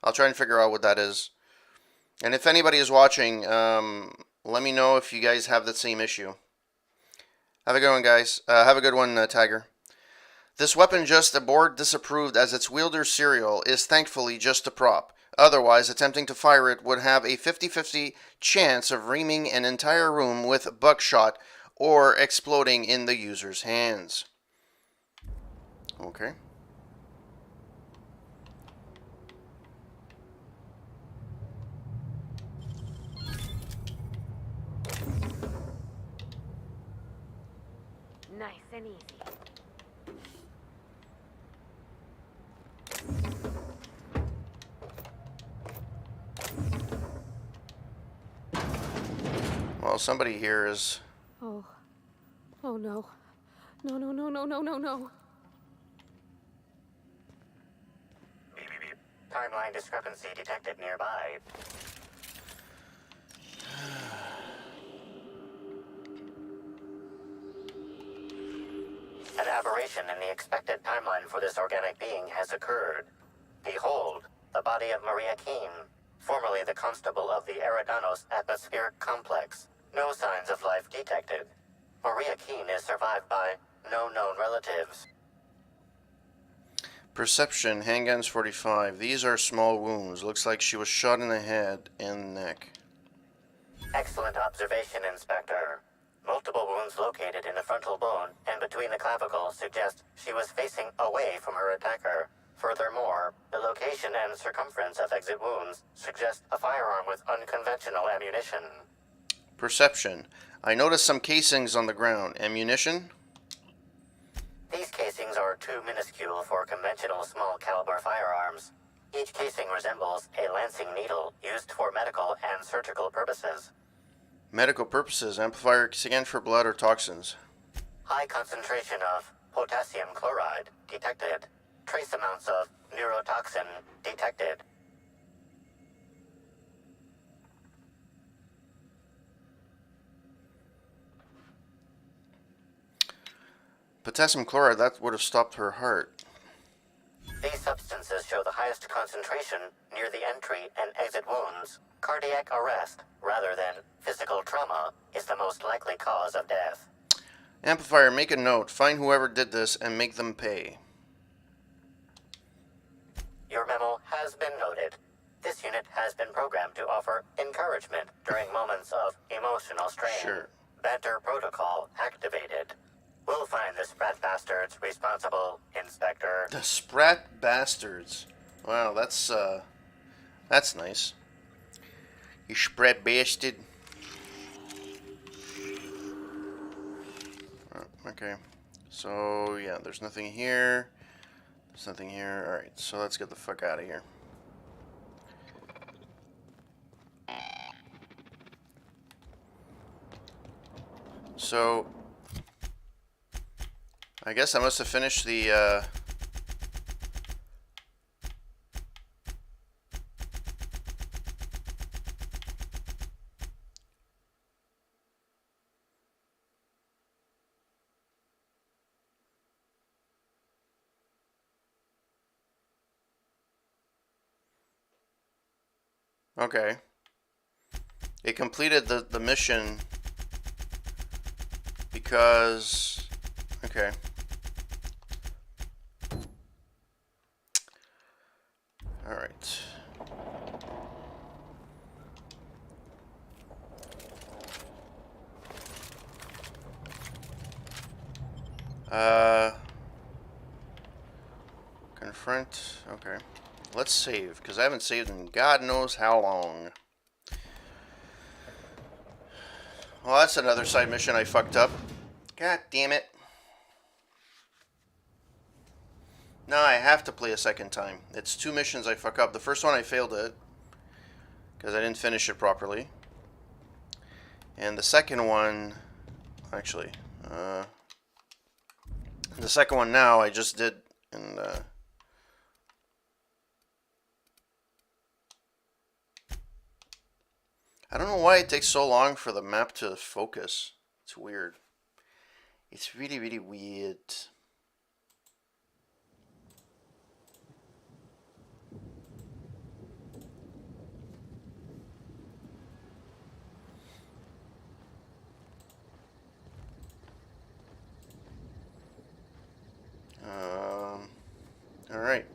S1: I'll try and figure out what that is. And if anybody is watching, let me know if you guys have the same issue. Have a good one, guys. Have a good one, Tagger. This weapon, just aboard disapproved as its wielder serial, is thankfully just a prop. Otherwise, attempting to fire it would have a 50-50 chance of reaming an entire room with buckshot or exploding in the user's hands. Okay.
S7: Nice and easy.
S1: Well, somebody here is...
S10: Oh. Oh no. No, no, no, no, no, no, no.
S2: Timeline discrepancy detected nearby. An aberration in the expected timeline for this organic being has occurred. Behold, the body of Maria Keene, formerly the constable of the Eridanos atmospheric complex. No signs of life detected. Maria Keene is survived by no known relatives.
S1: Perception, handguns 45. These are small wounds. Looks like she was shot in the head and neck.
S2: Excellent observation, Inspector. Multiple wounds located in the frontal bone and between the clavicles suggest she was facing away from her attacker. Furthermore, the location and circumference of exit wounds suggest a firearm with unconventional ammunition.
S1: Perception. I noticed some casings on the ground. Ammunition?
S2: These casings are too minuscule for conventional small caliber firearms. Each casing resembles a lancing needle used for medical and surgical purposes.
S1: Medical purposes. Amplifier scanned for blood or toxins.
S2: High concentration of potassium chloride detected. Trace amounts of neurotoxin detected.
S1: Potassium chloride, that would have stopped her heart.
S2: These substances show the highest concentration near the entry and exit wounds. Cardiac arrest, rather than physical trauma, is the most likely cause of death.
S1: Amplifier, make a note. Find whoever did this and make them pay.
S2: Your memo has been noted. This unit has been programmed to offer encouragement during moments of emotional strain.
S1: Sure.
S2: Banter protocol activated. We'll find the sprat bastards responsible, Inspector.
S1: The sprat bastards. Wow, that's nice. You sprat bastard. Oh, okay. So, yeah, there's nothing here. There's nothing here. Alright, so let's get the fuck out of here. So I guess I must have finished the okay. It completed the mission because okay. All right. Confront. Okay. Let's save, because I haven't saved in God knows how long. Well, that's another side mission I fucked up. God damn it. No, I have to play a second time. It's 2 missions I fuck up. The first one I failed it, because I didn't finish it properly. And the second one, actually, the second one now I just did, and I don't know why it takes so long for the map to focus. It's weird. It's really, really weird. All right.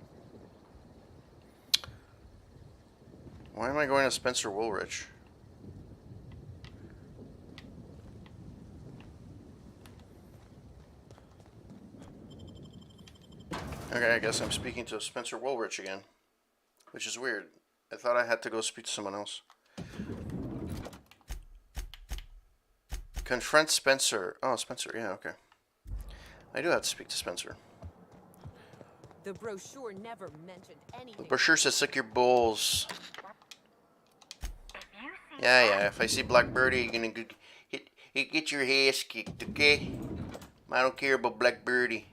S1: Why am I going to Spencer Woolrich? Okay, I guess I'm speaking to Spencer Woolrich again, which is weird. I thought I had to go speak to someone else. Confront Spencer. Oh, Spencer. Yeah, okay. I do have to speak to Spencer.
S17: The brochure never mentioned anything.
S1: The brochure says suck your balls. Yeah. If I see Black Birdie, you're gonna get your ass kicked, okay? I don't care about Black Birdie.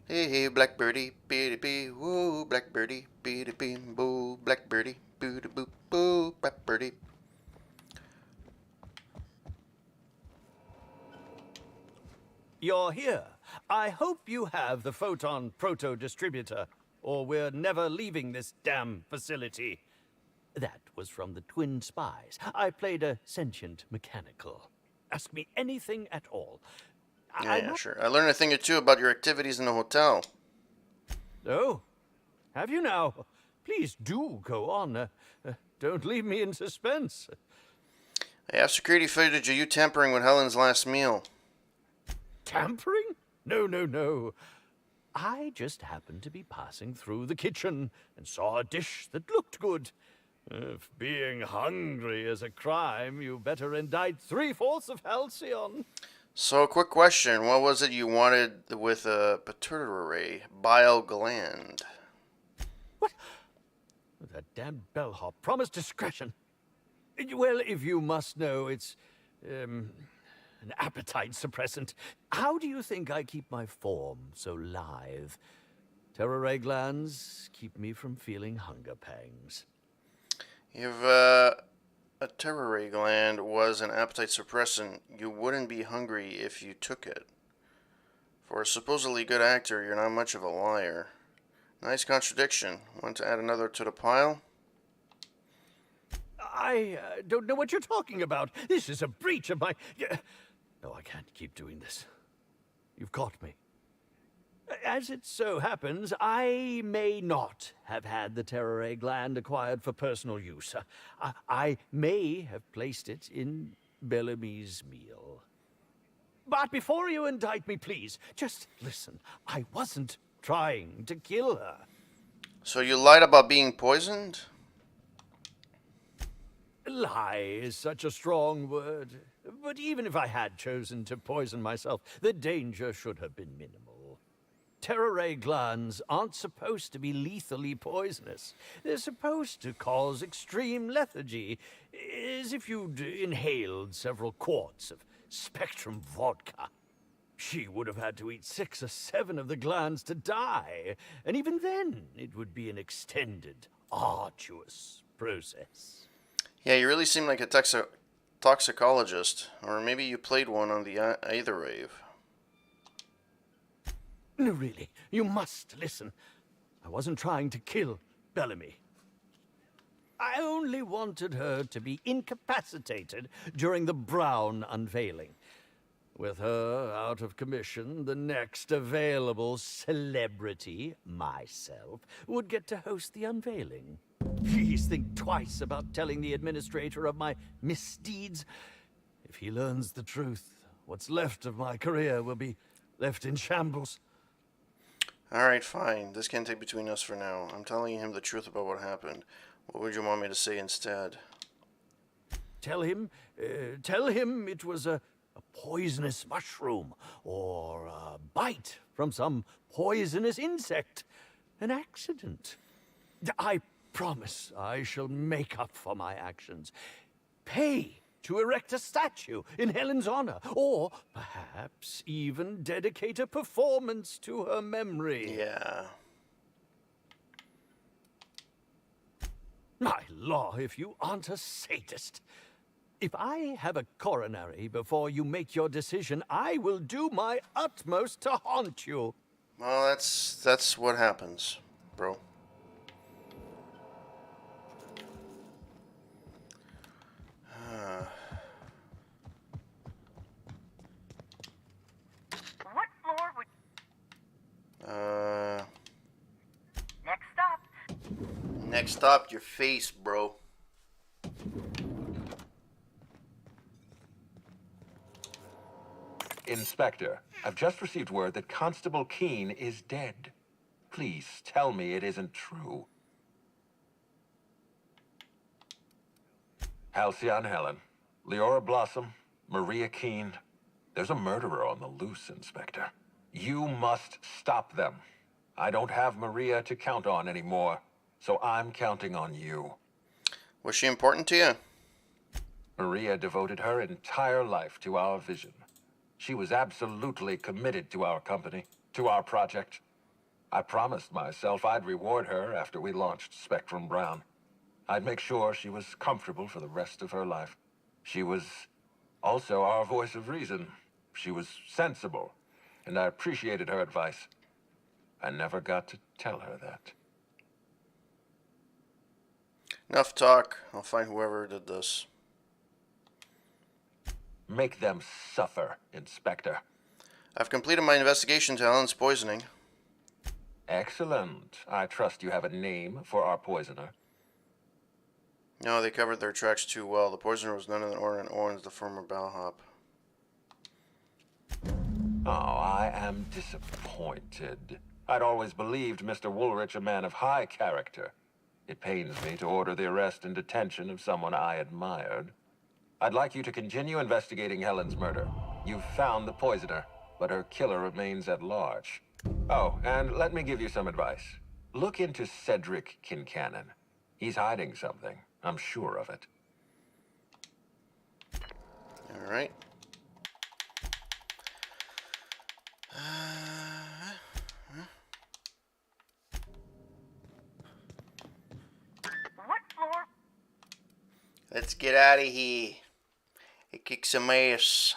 S1: Hey, Black Birdie, beady bee, woo, Black Birdie, beady bee, boo, Black Birdie, boo, boo, boo, Black Birdie.
S18: You're here. I hope you have the Photon Proto-Distributor, or we're never leaving this damn facility. That was from the Twin Spies. I played a sentient mechanical. Ask me anything at all.
S1: Yeah, sure. I learned a thing or two about your activities in the hotel.
S18: Oh, have you now? Please do go on. Don't leave me in suspense.
S1: I have security footage of you tampering with Helen's last meal.
S18: Tampering? No. I just happened to be passing through the kitchen and saw a dish that looked good. If being hungry is a crime, you better indict 3/4 of Halcyon.
S1: So, quick question. What was it you wanted with a pituitary bile gland?
S18: What? That damn bellhop promised discretion. Well, if you must know, it's an appetite suppressant. How do you think I keep my form so lithe? Terror glands keep me from feeling hunger pangs.
S1: If a terror gland was an appetite suppressant, you wouldn't be hungry if you took it. For a supposedly good actor, you're not much of a liar. Nice contradiction. Want to add another to the pile?
S18: I don't know what you're talking about. This is a breach of my... No, I can't keep doing this. You've caught me. As it so happens, I may not have had the terror gland acquired for personal use. I may have placed it in Bellamy's meal. But before you indict me, please, just listen. I wasn't trying to kill her.
S1: So you lied about being poisoned?
S18: Lie is such a strong word. But even if I had chosen to poison myself, the danger should have been minimal. Terror ray glands aren't supposed to be lethally poisonous. They're supposed to cause extreme lethargy, as if you'd inhaled several quarts of Spectrum vodka. She would have had to eat 6 or 7 of the glands to die, and even then it would be an extended, arduous process.
S1: Yeah, you really seem like a toxicologist, or maybe you played one on the Aether Rave.
S18: No, really, you must listen. I wasn't trying to kill Bellamy. I only wanted her to be incapacitated during the Brown unveiling. With her out of commission, the next available celebrity, myself, would get to host the unveiling. Please think twice about telling the administrator of my misdeeds. If he learns the truth, what's left of my career will be left in shambles.
S1: Alright, fine. This can take between us for now. I'm telling him the truth about what happened. What would you want me to say instead?
S18: Tell him it was a poisonous mushroom, or a bite from some poisonous insect. An accident. I promise I shall make up for my actions. Pay to erect a statue in Helen's honor, or perhaps even dedicate a performance to her memory.
S1: Yeah.
S18: My law, if you aren't a sadist. If I have a coronary before you make your decision, I will do my utmost to haunt you.
S1: Well, that's what happens, bro.
S4: What floor would... Next stop.
S1: Next stop, your face, bro.
S19: Inspector, I've just received word that Constable Keene is dead. Please tell me it isn't true. Halcyon Helen, Leora Blossom, Maria Keene. There's a murderer on the loose, Inspector. You must stop them. I don't have Maria to count on anymore, so I'm counting on you.
S1: Was she important to you?
S19: Maria devoted her entire life to our vision. She was absolutely committed to our company, to our project. I promised myself I'd reward her after we launched Spectrum Brown. I'd make sure she was comfortable for the rest of her life. She was also our voice of reason. She was sensible, and I appreciated her advice. I never got to tell her that.
S1: Enough talk. I'll find whoever did this.
S19: Make them suffer, Inspector.
S1: I've completed my investigation to Helen's poisoning.
S19: Excellent. I trust you have a name for our poisoner.
S1: No, they covered their tracks too well. The poisoner was none other than Owens, the former bellhop.
S19: Oh, I am disappointed. I'd always believed Mr. Woolrich a man of high character. It pains me to order the arrest and detention of someone I admired. I'd like you to continue investigating Helen's murder. You've found the poisoner, but her killer remains at large. Oh, and let me give you some advice. Look into Cedric Kincannon. He's hiding something. I'm sure of it.
S1: All right.
S4: What floor?
S1: Let's get out of here. It kicks some ass.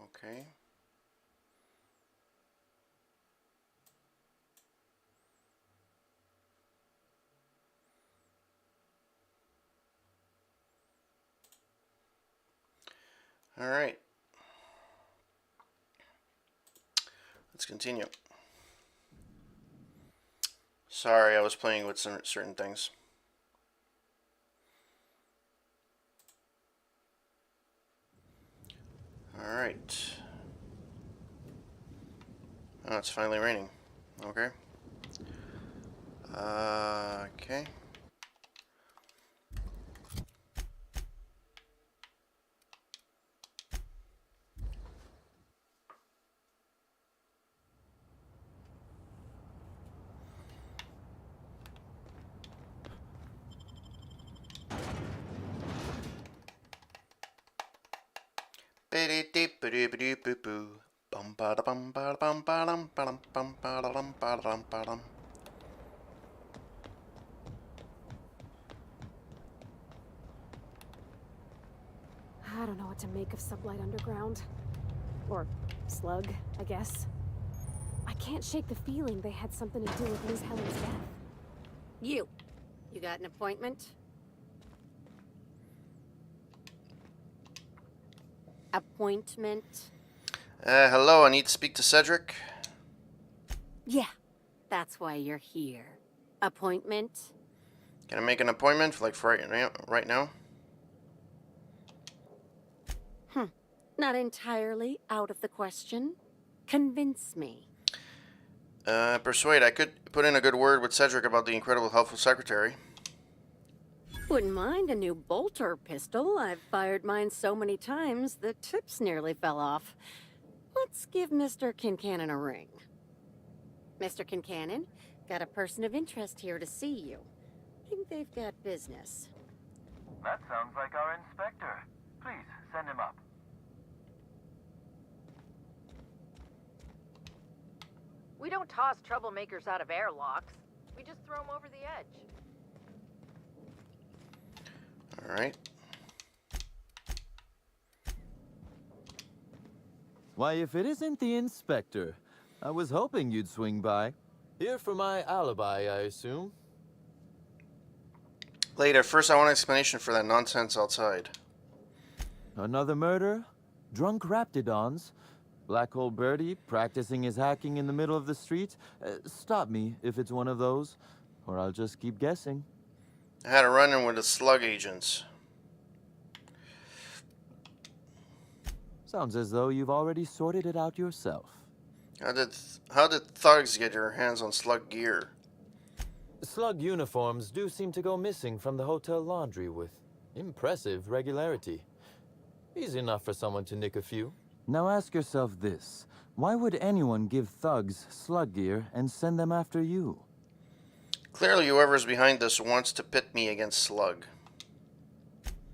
S1: Okay. Alright. Let's continue. Sorry, I was playing with some certain things. Alright. Oh, it's finally raining. Okay. Okay. Bum ba da bum ba da bum ba dum ba dum bum ba da dum ba da dum ba dum.
S10: I don't know what to make of Sublight Underground. Or Slug, I guess. I can't shake the feeling they had something to do with Miss Helen's death.
S7: You got an appointment? Appointment?
S1: Hello, I need to speak to Cedric.
S7: Yeah, that's why you're here. Appointment?
S1: Can I make an appointment for right now?
S7: Not entirely out of the question. Convince me.
S1: Persuade. I could put in a good word with Cedric about the incredible helpful secretary.
S7: Wouldn't mind a new bolter pistol. I've fired mine so many times, the tips nearly fell off. Let's give Mr. Kincannon a ring. Mr. Kincannon, got a person of interest here to see you. Think they've got business.
S6: That sounds like our inspector. Please, send him up.
S17: We don't toss troublemakers out of airlocks. We just throw them over the edge.
S1: Alright.
S20: Why, if it isn't the inspector, I was hoping you'd swing by. Here for my alibi, I assume.
S1: Later, first I want an explanation for that nonsense outside.
S20: Another murder? Drunk Raptidons? Black Hole Birdie practicing his hacking in the middle of the street? Stop me if it's one of those, or I'll just keep guessing.
S1: I had a run-in with the slug agents.
S20: Sounds as though you've already sorted it out yourself.
S1: How did thugs get their hands on slug gear?
S20: Slug uniforms do seem to go missing from the hotel laundry with impressive regularity. Easy enough for someone to nick a few. Now ask yourself this. Why would anyone give thugs slug gear and send them after you?
S1: Clearly whoever's behind this wants to pit me against Slug.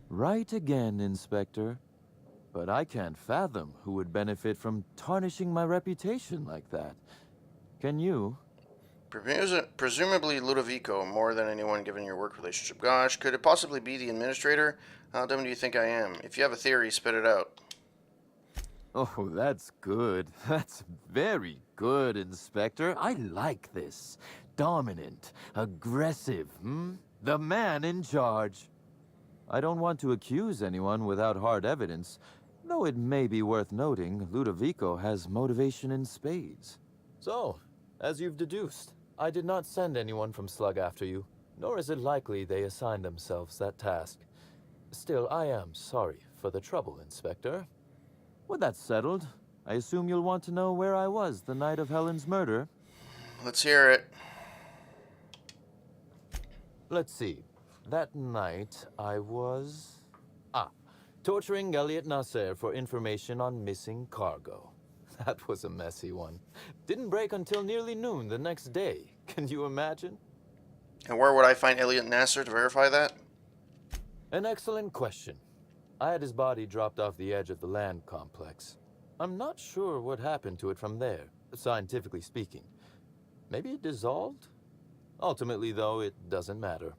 S20: Right again, Inspector. But I can't fathom who would benefit from tarnishing my reputation like that. Can you?
S1: Presumably Ludovico, more than anyone given your work relationship. Gosh, could it possibly be the administrator? How dumb do you think I am? If you have a theory, spit it out.
S20: Oh, that's good. That's very good, Inspector. I like this. Dominant, aggressive, The man in charge. I don't want to accuse anyone without hard evidence, though it may be worth noting Ludovico has motivation in spades. So, as you've deduced, I did not send anyone from Slug after you, nor is it likely they assigned themselves that task. Still, I am sorry for the trouble, Inspector. With that settled, I assume you'll want to know where I was the night of Helen's murder.
S1: Let's hear it.
S20: Let's see. That night, I was... torturing Elliot Nasser for information on missing cargo. That was a messy one. Didn't break until nearly noon the next day. Can you imagine?
S1: And where would I find Elliot Nasser to verify that?
S20: An excellent question. I had his body dropped off the edge of the land complex. I'm not sure what happened to it from there, scientifically speaking. Maybe it dissolved? Ultimately, though, it doesn't matter.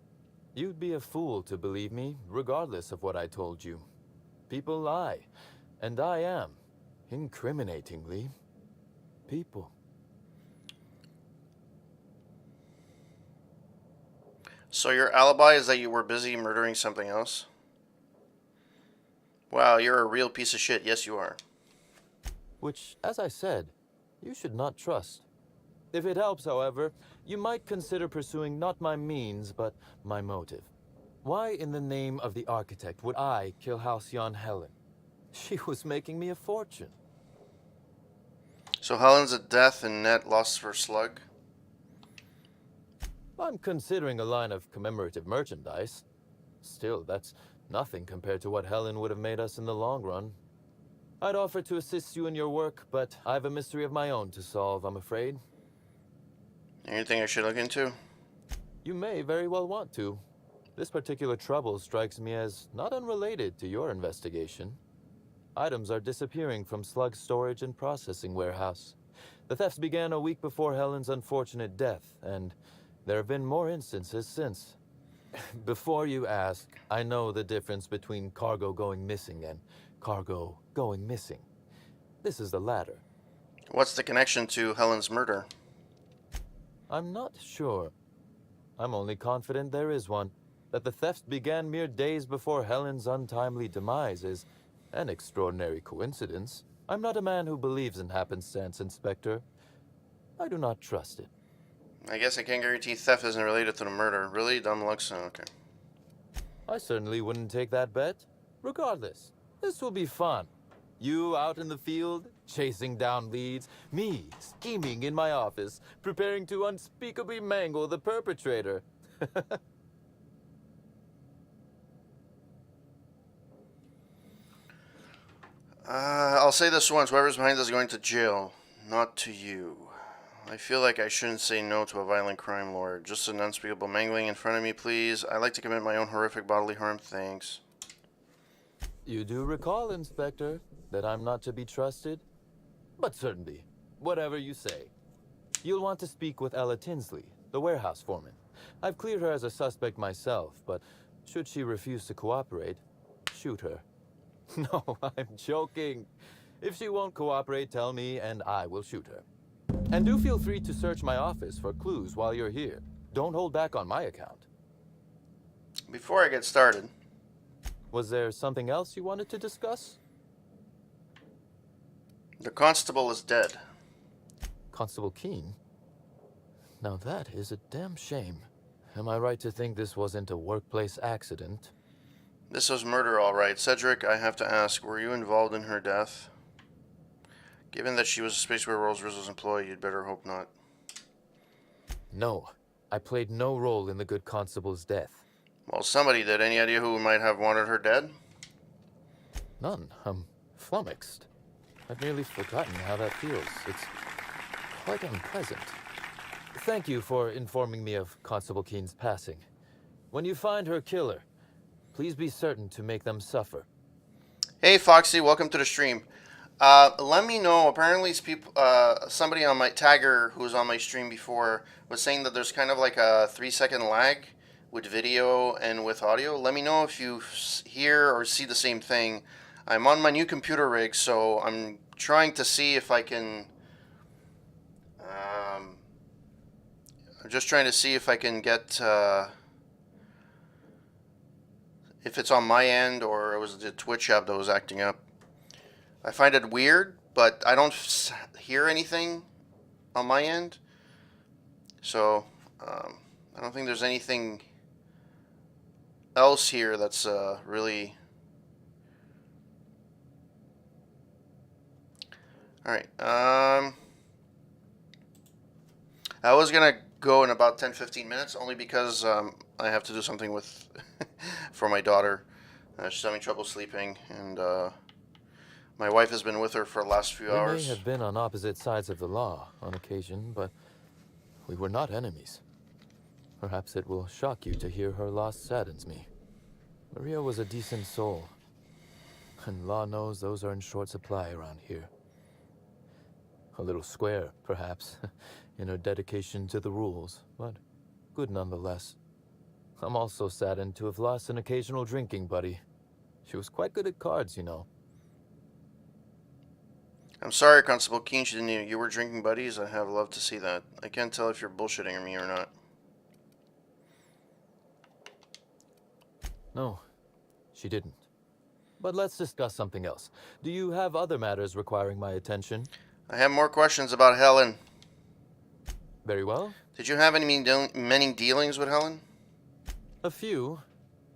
S20: You'd be a fool to believe me, regardless of what I told you. People lie, and I am, incriminatingly, people. So
S1: your alibi is that you were busy murdering something else? Wow, you're a real piece of shit. Yes, you are.
S20: Which, as I said, you should not trust. If it helps, however, you might consider pursuing not my means, but my motive. Why in the name of the architect would I kill Halcyon Helen? She was making me a fortune.
S1: So Helen's a death and net loss for Slug?
S20: I'm considering a line of commemorative merchandise. Still, that's nothing compared to what Helen would have made us in the long run. I'd offer to assist you in your work, but I have a mystery of my own to solve, I'm afraid.
S1: Anything I should look into?
S20: You may very well want to. This particular trouble strikes me as not unrelated to your investigation. Items are disappearing from Slug's storage and processing warehouse. The thefts began a week before Helen's unfortunate death, and there have been more instances since. Before you ask, I know the difference between cargo going missing and cargo going missing. This is the latter.
S1: What's the connection to Helen's murder?
S20: I'm not sure. I'm only confident there is one. That the thefts began mere days before Helen's untimely demise is an extraordinary coincidence. I'm not a man who believes in happenstance, Inspector. I do not trust it.
S1: I guess I can't guarantee theft isn't related to the murder. Really? Dumb luck? So, okay.
S20: I certainly wouldn't take that bet. Regardless, this will be fun. You out in the field, chasing down leads. Me, scheming in my office, preparing to unspeakably mangle the perpetrator.
S1: I'll say this once. Whoever's behind this is going to jail. Not to you. I feel like I shouldn't say no to a violent crime lord. Just an unspeakable mangling in front of me, please. I like to commit my own horrific bodily harm. Thanks.
S20: You do recall, Inspector, that I'm not to be trusted? But certainly, whatever you say. You'll want to speak with Ella Tinsley, the warehouse foreman. I've cleared her as a suspect myself, but should she refuse to cooperate, shoot her. No, I'm joking. If she won't cooperate, tell me and I will shoot her. And do feel free to search my office for clues while you're here. Don't hold back on my account.
S1: Before I get started...
S20: Was there something else you wanted to discuss?
S1: The constable is dead.
S20: Constable Keene? Now that is a damn shame. Am I right to think this wasn't a workplace accident?
S1: This was murder, all right. Cedric, I have to ask, were you involved in her death? Given that she was a Spaceway Rolls-Royce's employee, you'd better hope not.
S20: No. I played no role in the good constable's death.
S1: Well, somebody did. Any idea who might have wanted her dead?
S20: None. I'm flummoxed. I've nearly forgotten how that feels. It's quite unpleasant. Thank you for informing me of Constable Keene's passing. When you find her killer, please be certain to make them suffer.
S1: Hey, Foxy, welcome to the stream. Let me know. Apparently, somebody on my tagger who was on my stream before was saying that there's kind of like a 3-second lag with video and with audio. Let me know if you hear or see the same thing. I'm on my new computer rig, so I'm trying to see if I can... I'm just trying to see if I can get... if it's on my end or it was the Twitch app that was acting up. I find it weird, but I don't hear anything on my end. So, I don't think there's anything else here that's really... Alright, I was gonna go in about 10-15 minutes, only because I have to do something with for my daughter. She's having trouble sleeping, and my wife has been with her for the last few hours.
S20: We may have been on opposite sides of the law on occasion, but we were not enemies. Perhaps it will shock you to hear her loss saddens me. Maria was a decent soul, and law knows those are in short supply around here. A little square, perhaps, in her dedication to the rules, but good nonetheless. I'm also saddened to have lost an occasional drinking buddy. She was quite good at cards, you know.
S1: I'm sorry, Constable Keene, you were drinking buddies. I have loved to see that. I can't tell if you're bullshitting me or not.
S20: No, she didn't. But let's discuss something else. Do you have other matters requiring my attention?
S1: I have more questions about Helen.
S20: Very well.
S1: Did you have many dealings with Helen?
S20: A few.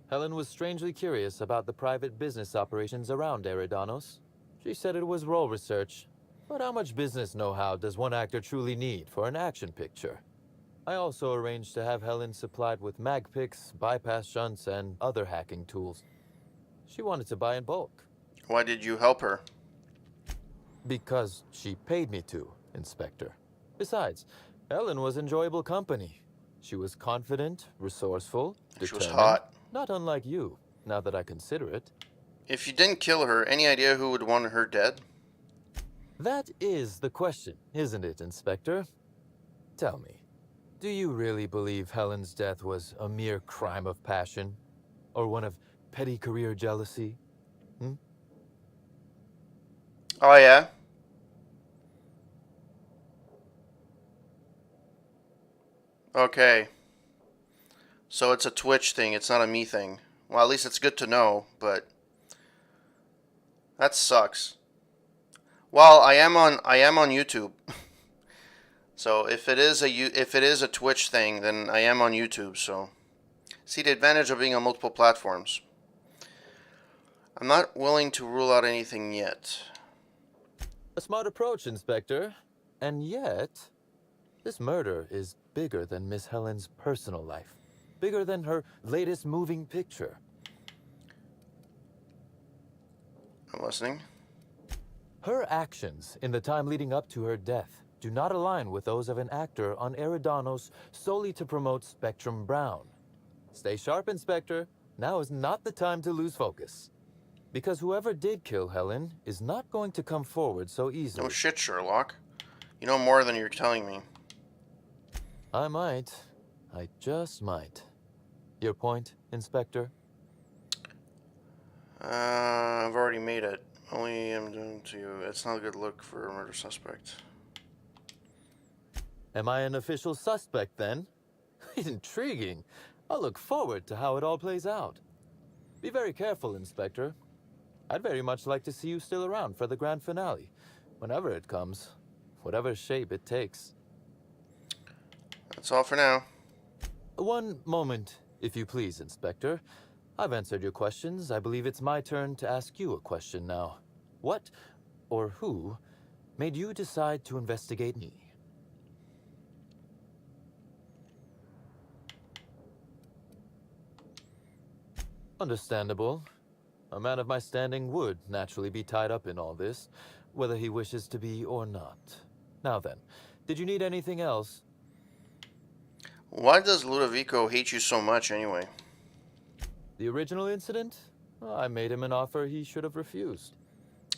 S20: Helen was strangely curious about the private business operations around Eridanos. She said it was role research. But how much business know-how does one actor truly need for an action picture? I also arranged to have Helen supplied with mag picks, bypass shunts, and other hacking tools. She wanted to buy in bulk.
S1: Why did you help her?
S20: Because she paid me to, Inspector. Besides, Helen was enjoyable company. She was confident, resourceful, determined.
S1: She was hot.
S20: Not unlike you, now that I consider it.
S1: If you didn't kill her, any idea who would want her dead?
S20: That is the question, isn't it, Inspector? Tell me, do you really believe Helen's death was a mere crime of passion? Or one of petty career jealousy?
S1: Oh, yeah? Okay. So it's a Twitch thing, it's not a me thing. Well, at least it's good to know, but that sucks. Well, I am on YouTube. So if it is a Twitch thing, then I am on YouTube, so see the advantage of being on multiple platforms. I'm not willing to rule out anything yet.
S20: A smart approach, Inspector. And yet, this murder is bigger than Miss Helen's personal life. Bigger than her latest moving picture.
S1: I'm listening.
S20: Her actions in the time leading up to her death do not align with those of an actor on Eridanos solely to promote Spectrum Brown. Stay sharp, Inspector. Now is not the time to lose focus. Because whoever did kill Helen is not going to come forward so easily.
S1: No shit, Sherlock. You know more than you're telling me.
S20: I might. I just might. Your point, Inspector?
S1: I've already made it. Only am doing to you. It's not a good look for a murder suspect.
S20: Am I an official suspect then? Intriguing. I'll look forward to how it all plays out. Be very careful, Inspector. I'd very much like to see you still around for the grand finale, whenever it comes, whatever shape it takes.
S1: That's all for now.
S20: One moment, if you please, Inspector. I've answered your questions. I believe it's my turn to ask you a question now. What, or who, made you decide to investigate me? Understandable. A man of my standing would naturally be tied up in all this, whether he wishes to be or not. Now then, did you need anything else?
S1: Why does Ludovico hate you so much anyway?
S20: The original incident? Well, I made him an offer he should have refused.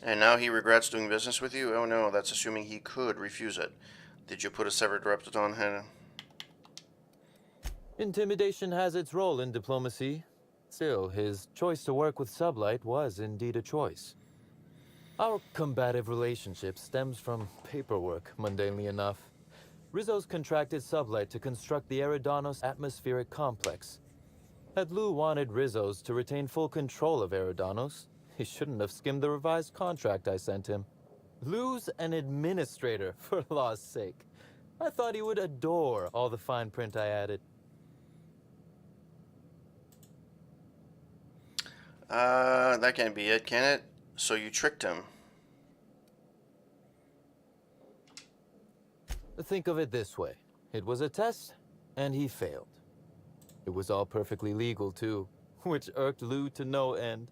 S1: And now he regrets doing business with you? Oh no, that's assuming he could refuse it. Did you put a severed rep on him?
S20: Intimidation has its role in diplomacy. Still, his choice to work with Sublight was indeed a choice. Our combative relationship stems from paperwork, mundanely enough. Rizzo's contracted Sublight to construct the Eridanos atmospheric complex. Had Lou wanted Rizzo's to retain full control of Eridanos, he shouldn't have skimmed the revised contract I sent him. Lou's an administrator, for law's sake. I thought he would adore all the fine print I added.
S1: That can't be it, can it? So you tricked him.
S20: Think of it this way. It was a test, and he failed. It was all perfectly legal, too, which irked Lou to no end.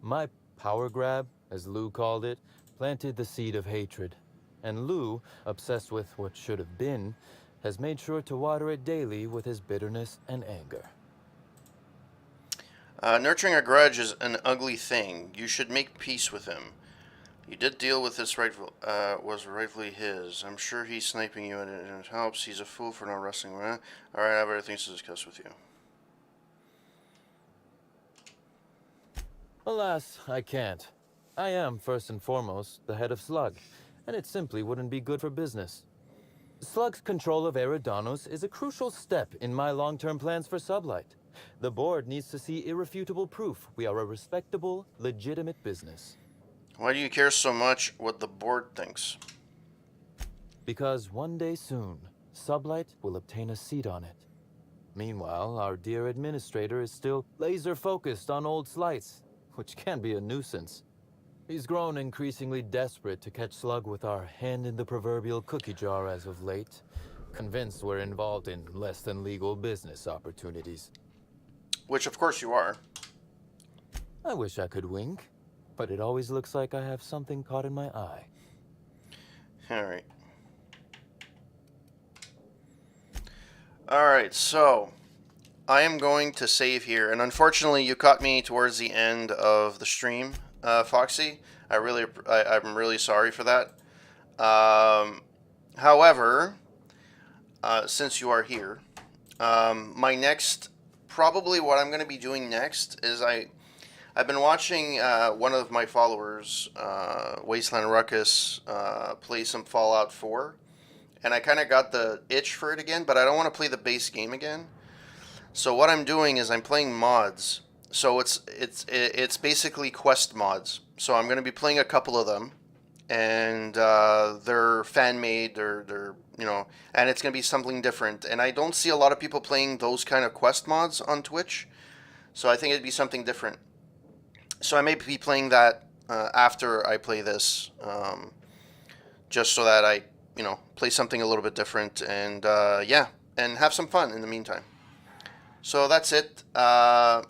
S20: My power grab, as Lou called it, planted the seed of hatred. And Lou, obsessed with what should have been, has made sure to water it daily with his bitterness and anger.
S1: Nurturing a grudge is an ugly thing. You should make peace with him. You did deal with this was rightfully his. I'm sure he's sniping you and it helps. He's a fool for not wrestling. Alright, I have other things to discuss with you.
S20: Alas, I can't. I am, first and foremost, the head of Slug, and it simply wouldn't be good for business. Slug's control of Eridanos is a crucial step in my long-term plans for Sublight. The board needs to see irrefutable proof we are a respectable, legitimate business.
S1: Why do you care so much what the board thinks?
S20: Because one day soon, Sublight will obtain a seat on it. Meanwhile, our dear administrator is still laser-focused on old slights, which can be a nuisance. He's grown increasingly desperate to catch Slug with our hand in the proverbial cookie jar as of late, convinced we're involved in less than legal business opportunities.
S1: Which, of course, you are.
S20: I wish I could wink, but it always looks like I have something caught in my eye.
S1: Alright. Alright, so I am going to save here, and unfortunately you caught me towards the end of the stream, Foxy. I'm really sorry for that. However, since you are here, my next, probably what I'm going to be doing next is I've been watching one of my followers, Wasteland Ruckus, play some Fallout 4. And I kind of got the itch for it again, but I don't want to play the base game again. So what I'm doing is I'm playing mods. So it's basically quest mods. So I'm going to be playing a couple of them, and they're fan made. They're and it's going to be something different. And I don't see a lot of people playing those kind of quest mods on Twitch. So I think it'd be something different. So I may be playing that after I play this, just so that I play something a little bit different, and yeah, and have some fun in the meantime. So that's it, and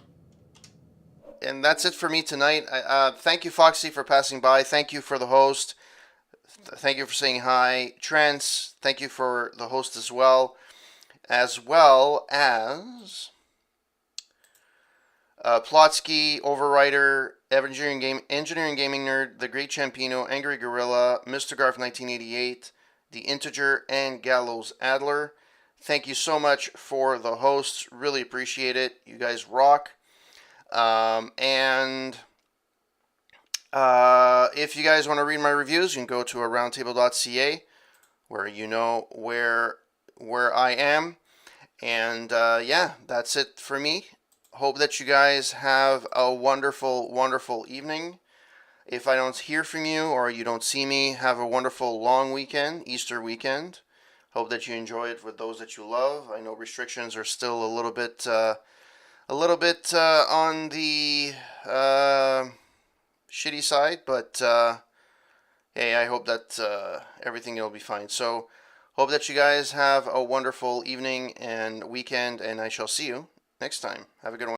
S1: that's it for me tonight. Thank you, Foxy, for passing by. Thank you for the host. Thank you for saying hi. Trance, thank you for the host as well as Plotsky, Overwriter, Engineering Gaming Nerd, The Great Champino, Angry Gorilla, Mr. Garf 1988, The Integer, and Gallows Adler. Thank you so much for the hosts. Really appreciate it. You guys rock. And if you guys want to read my reviews, you can go to aroundtable.ca, where you know where I am. And yeah, that's it for me. Hope that you guys have a wonderful, wonderful evening. If I don't hear from you or you don't see me, have a wonderful long weekend, Easter weekend. Hope that you enjoy it with those that you love. I know restrictions are still a little bit on the shitty side, but hey, I hope that everything will be fine. So, hope that you guys have a wonderful evening and weekend, and I shall see you next time. Have a good one.